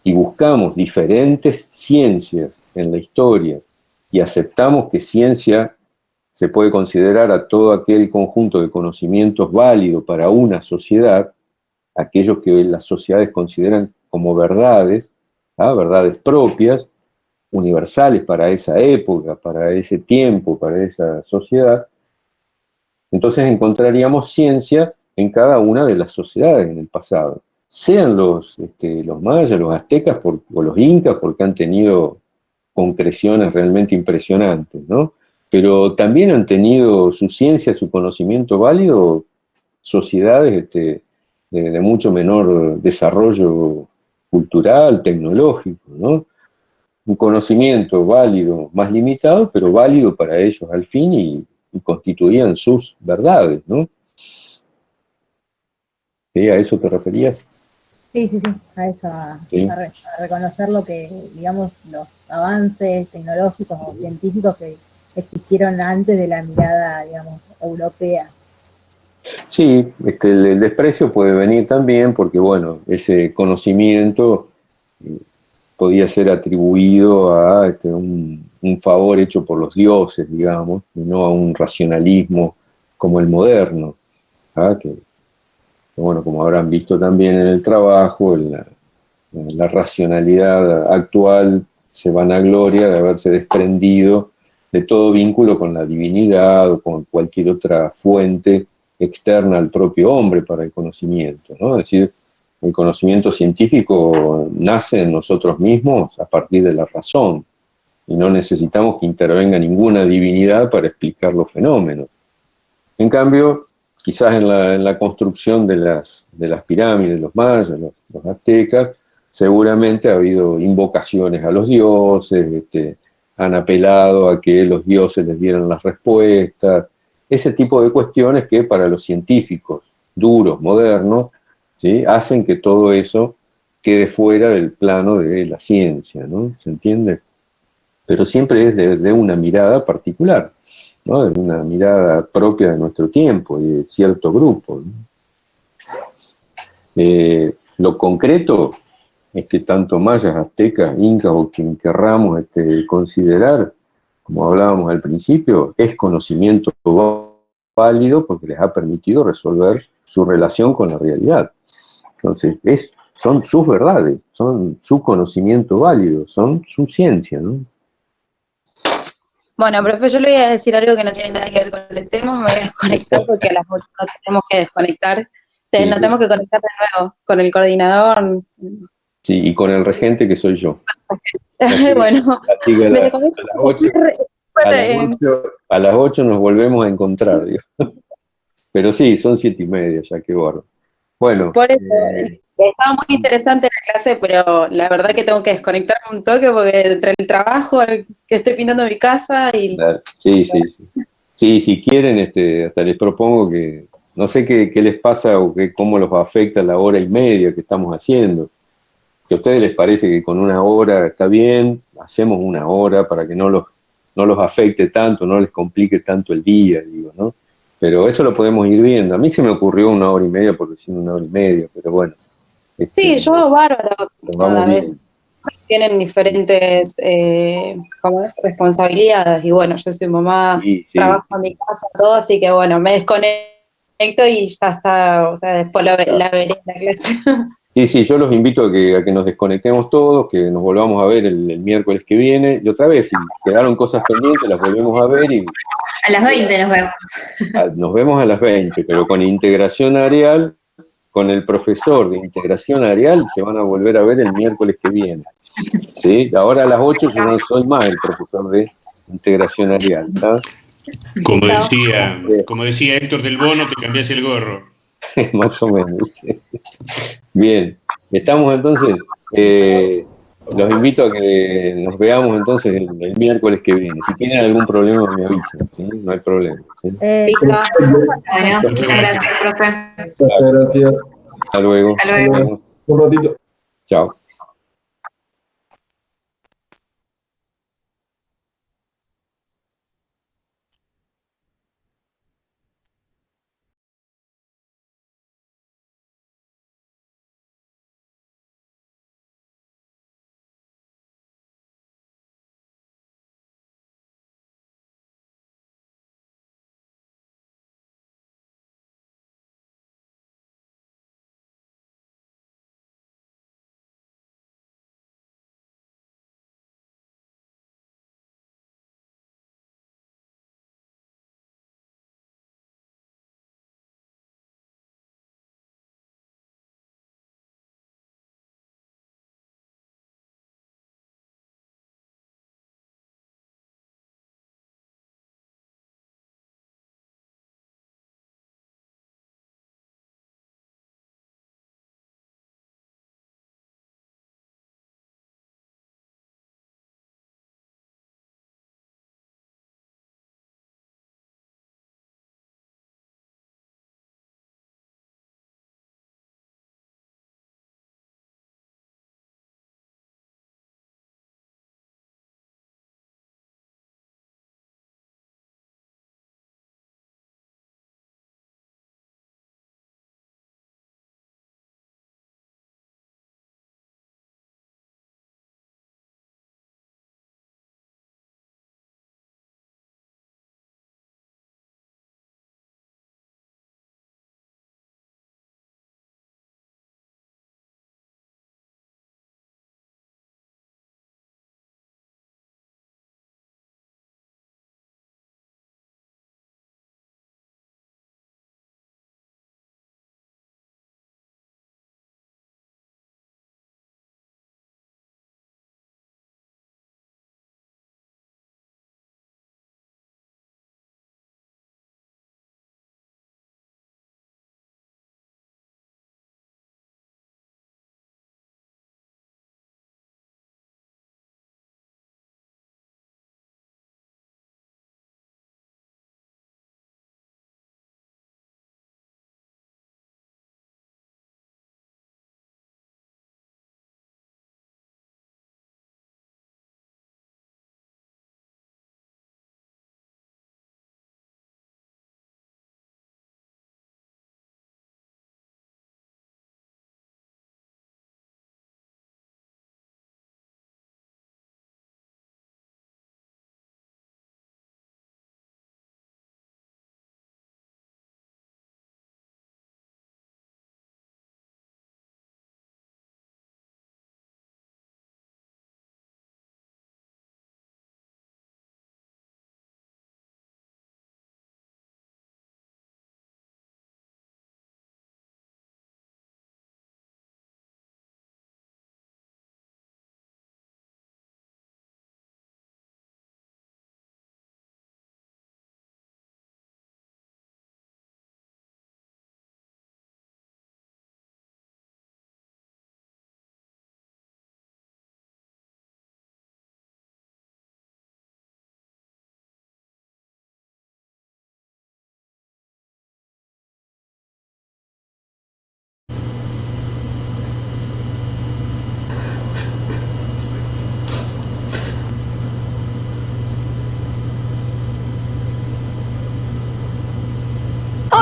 y buscamos diferentes ciencias en la historia y aceptamos que ciencia se puede considerar a todo aquel conjunto de conocimientos válido para una sociedad, aquellos que las sociedades consideran como verdades, ¿tá?, verdades propias, universales para esa época, para ese tiempo, para esa sociedad, entonces encontraríamos ciencia en cada una de las sociedades en el pasado. Sean los mayas, los aztecas o los incas, porque han tenido concreciones realmente impresionantes, ¿no? Pero también han tenido su ciencia, su conocimiento válido, sociedades de mucho menor desarrollo cultural, tecnológico, ¿no? Un conocimiento válido, más limitado, pero válido para ellos al fin y constituían sus verdades, ¿no? ¿Sí? ¿A eso te referías? Sí, a eso, ¿Sí? a reconocer lo que, digamos, los avances tecnológicos o científicos que existieron antes de la mirada, digamos, europea. Sí, el desprecio puede venir también porque, bueno, ese conocimiento podía ser atribuido a un favor hecho por los dioses, digamos, y no a un racionalismo como el moderno, ¿ah? Que, bueno, como habrán visto también en el trabajo, en la racionalidad actual se vanagloria de haberse desprendido de todo vínculo con la divinidad o con cualquier otra fuente externa al propio hombre para el conocimiento, ¿no? Es decir, el conocimiento científico nace en nosotros mismos a partir de la razón y no necesitamos que intervenga ninguna divinidad para explicar los fenómenos. En cambio, quizás en la construcción de las pirámides, los mayas, los aztecas, seguramente ha habido invocaciones a los dioses, han apelado a que los dioses les dieran las respuestas, ese tipo de cuestiones que para los científicos duros, modernos, ¿sí? Hacen que todo eso quede fuera del plano de la ciencia, ¿no? ¿Se entiende? Pero siempre es de una mirada particular, ¿no? De una mirada propia de nuestro tiempo y de cierto grupo, ¿no? Lo concreto es que tanto mayas, aztecas, incas o quien querramos considerar, como hablábamos al principio, es conocimiento válido porque les ha permitido resolver su relación con la realidad. Entonces, son sus verdades, son su conocimiento válido, son su ciencia, ¿no? Bueno, profe, yo le voy a decir algo que no tiene nada que ver con el tema, me voy a desconectar porque a las 8 nos tenemos que desconectar. Sí, Nos tenemos que conectar de nuevo con el coordinador. sí, y con el regente que soy yo. Así, Bueno, así que me desconecto porque a las 8 nos volvemos a encontrar, digo. Pero sí, son 7:30, ya que bordo. Bueno, por eso estaba muy interesante la clase, pero la verdad que tengo que desconectarme un toque porque entre el trabajo, que estoy pintando mi casa y... sí, sí, sí. Sí, si quieren, hasta les propongo que, no sé qué les pasa o cómo los afecta la hora y media que estamos haciendo. Si a ustedes les parece que con una hora está bien, hacemos una hora para que no los afecte tanto, no les complique tanto el día, digo, ¿no? Pero eso lo podemos ir viendo. A mí se me ocurrió una hora y media porque siendo una hora y media, pero bueno, Sí, yo bárbaro, nos cada vamos vez bien. tienen diferentes ¿cómo es? Responsabilidades y bueno, yo soy mamá, Sí, sí, trabajo en mi casa, todo, así que bueno, me desconecto y ya está, o sea, después la veré en la clase. sí, sí, yo los invito a que nos desconectemos todos, que nos volvamos a ver el miércoles que viene. Y otra vez, si quedaron cosas pendientes, las volvemos a ver y A las 20 nos vemos. nos vemos a las 20, pero con integración areal, con el profesor de integración areal, se van a volver a ver el miércoles que viene. ¿Sí? Ahora a las 8 yo no soy más el profesor de integración areal, ¿está? Como decía Héctor del Bono, te cambias el gorro. Más o menos. Bien, estamos entonces, los invito a que nos veamos entonces el miércoles que viene. Si tienen algún problema me avisan, ¿sí? No hay problema. ¿Sí? Listo. Bueno, muchas gracias, profe. Muchas gracias. Hasta luego. Hasta luego. Un ratito. Chao.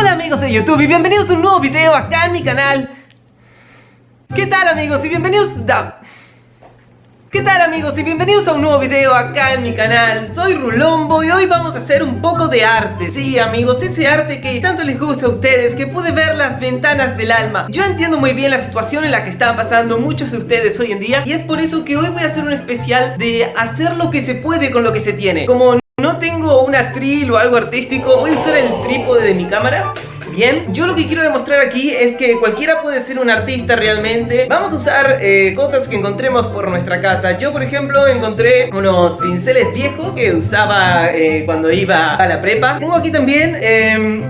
Hola amigos de YouTube y bienvenidos a un nuevo video acá en mi canal. ¿Qué tal amigos y bienvenidos ¿Qué tal amigos y bienvenidos a un nuevo video acá en mi canal? Soy Rulombo y hoy vamos a hacer un poco de arte. Sí amigos, ese arte que tanto les gusta a ustedes, que puede ver las ventanas del alma. Yo entiendo muy bien la situación en la que están pasando muchos de ustedes hoy en día, y es por eso que hoy voy a hacer un especial de hacer lo que se puede con lo que se tiene. Como no tengo un atril o algo artístico, voy a usar el trípode de mi cámara. Bien, yo lo que quiero demostrar aquí es que cualquiera puede ser un artista realmente. Vamos a usar cosas que encontremos por nuestra casa. Yo por ejemplo encontré unos pinceles viejos que usaba cuando iba a la prepa. Tengo aquí también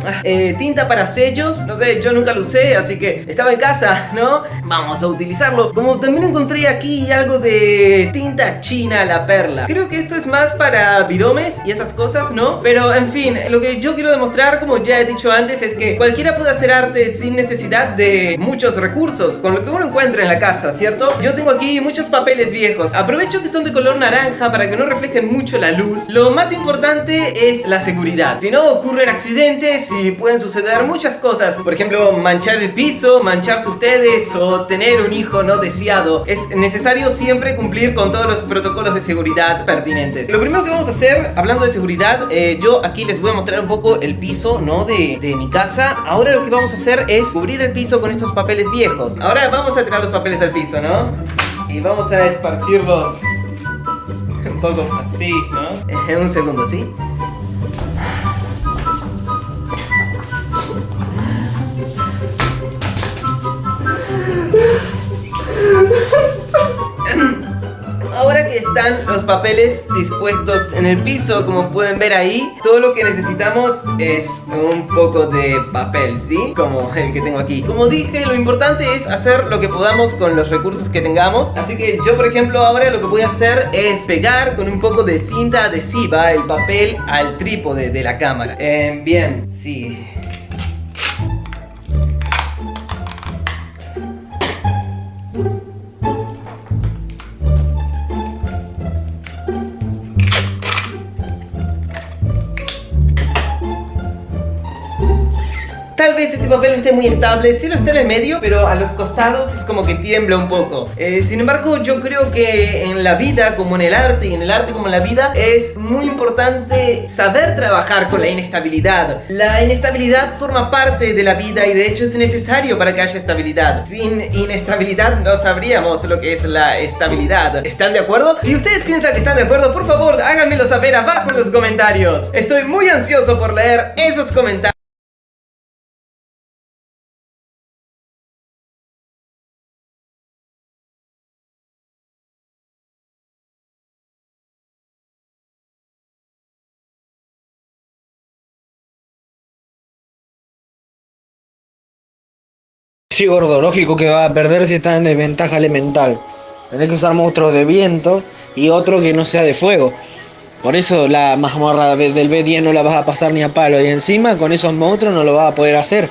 tinta para sellos. No sé, yo nunca lo usé, así que estaba en casa, ¿no? Vamos a utilizarlo. Como también encontré aquí algo de tinta china, la perla. Creo que esto es más para viromes y esas cosas, ¿no? Pero en fin, lo que yo quiero demostrar, como ya he dicho antes, es que cualquiera puede hacer arte sin necesidad de muchos recursos, con lo que uno encuentra en la casa, ¿cierto? Yo tengo aquí muchos papeles viejos. Aprovecho que son de color naranja para que no reflejen mucho la luz. Lo más importante es la seguridad. Si no, ocurren accidentes y pueden suceder muchas cosas. Por ejemplo, manchar el piso, mancharse ustedes o tener un hijo no deseado. Es necesario siempre cumplir con todos los protocolos de seguridad pertinentes. Lo primero que vamos a hacer, hablando de seguridad, yo aquí les voy a mostrar un poco el piso, ¿no? de mi casa. Ahora lo que vamos a hacer es cubrir el piso con estos papeles viejos. Ahora vamos a tirar los papeles al piso, ¿no? Y vamos a esparcirlos un poco así, ¿no? En un segundo, ¿sí? Ahora que están los papeles dispuestos en el piso, como pueden ver ahí, todo lo que necesitamos es un poco de papel, ¿sí? Como el que tengo aquí. Como dije, lo importante es hacer lo que podamos con los recursos que tengamos. Así que yo, por ejemplo, ahora lo que voy a hacer es pegar con un poco de cinta adhesiva el papel al trípode de la cámara. Bien, sí. Tal vez este papel no esté muy estable, sí lo está en el medio, pero a los costados es como que tiembla un poco. Sin embargo, yo creo que en la vida, como en el arte, y en el arte como en la vida, es muy importante saber trabajar con la inestabilidad. La inestabilidad forma parte de la vida y de hecho es necesario para que haya estabilidad. Sin inestabilidad no sabríamos lo que es la estabilidad. ¿Están de acuerdo? Si ustedes piensan que están de acuerdo, por favor, háganmelo saber abajo en los comentarios. Estoy muy ansioso por leer esos comentarios. Sí, gordo, lógico que va a perder si está en desventaja elemental. Tenés que usar monstruos de viento y otro que no sea de fuego. Por eso la mazmorra del B10 no la vas a pasar ni a palo. Y encima con esos monstruos no lo vas a poder hacer.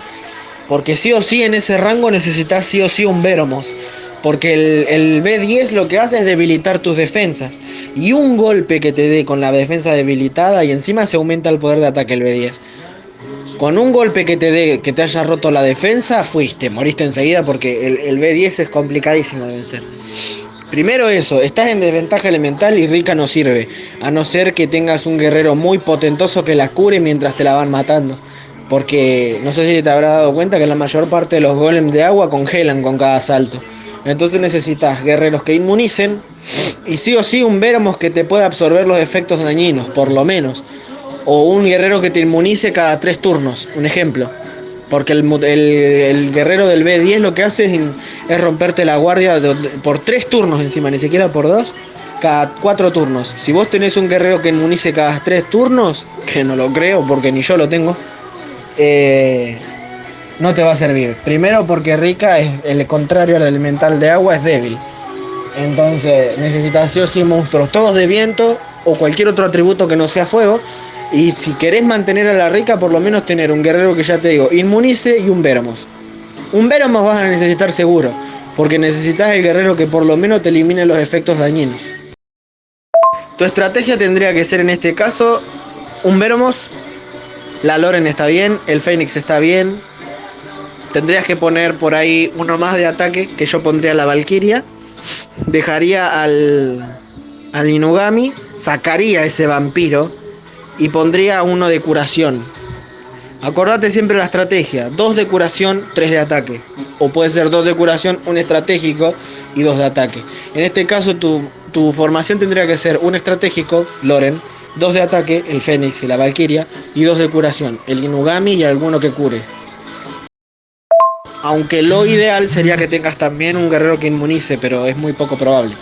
Porque sí o sí en ese rango necesitas sí o sí un Veromos. Porque el B10 lo que hace es debilitar tus defensas. Y un golpe que te dé con la defensa debilitada y encima se aumenta el poder de ataque el B10. Con un golpe que te dé, que te haya roto la defensa, moriste enseguida porque el B10 es complicadísimo de vencer. Primero eso, estás en desventaja elemental y Rika no sirve, a no ser que tengas un guerrero muy potentoso que la cure mientras te la van matando. Porque no sé si te habrás dado cuenta que la mayor parte de los golems de agua congelan con cada salto. Entonces necesitas guerreros que inmunicen y sí o sí un Veromos que te pueda absorber los efectos dañinos, por lo menos. O un guerrero que te inmunice cada 3 turnos, un ejemplo. Porque el guerrero del B10 lo que hace es romperte la guardia por 3 turnos encima, ni siquiera por 2, cada 4 turnos. Si vos tenés un guerrero que inmunice cada 3 turnos, que no lo creo porque ni yo lo tengo, no te va a servir. Primero porque Rika es el contrario al elemental de agua, es débil. Entonces necesitas sí o sí monstruos todos de viento o cualquier otro atributo que no sea fuego. Y si querés mantener a la Rika, por lo menos tener un guerrero que ya te digo, inmunice y un Veromos. Un Veromos vas a necesitar seguro, porque necesitas el guerrero que por lo menos te elimine los efectos dañinos. Tu estrategia tendría que ser en este caso un Veromos, La Loren está bien, el Fénix está bien. Tendrías que poner por ahí uno más de ataque, que yo pondría la Valkyria. Dejaría al Inugami, sacaría ese vampiro y pondría uno de curación. Acordate siempre la estrategia, 2 de curación, 3 de ataque. O puede ser 2 de curación, un estratégico y 2 de ataque. En este caso tu formación tendría que ser un estratégico, Loren, 2 de ataque, el Fénix y la Valkyria, y 2 de curación, el Inugami y alguno que cure. Aunque lo ideal sería que tengas también un guerrero que inmunice, pero es muy poco probable.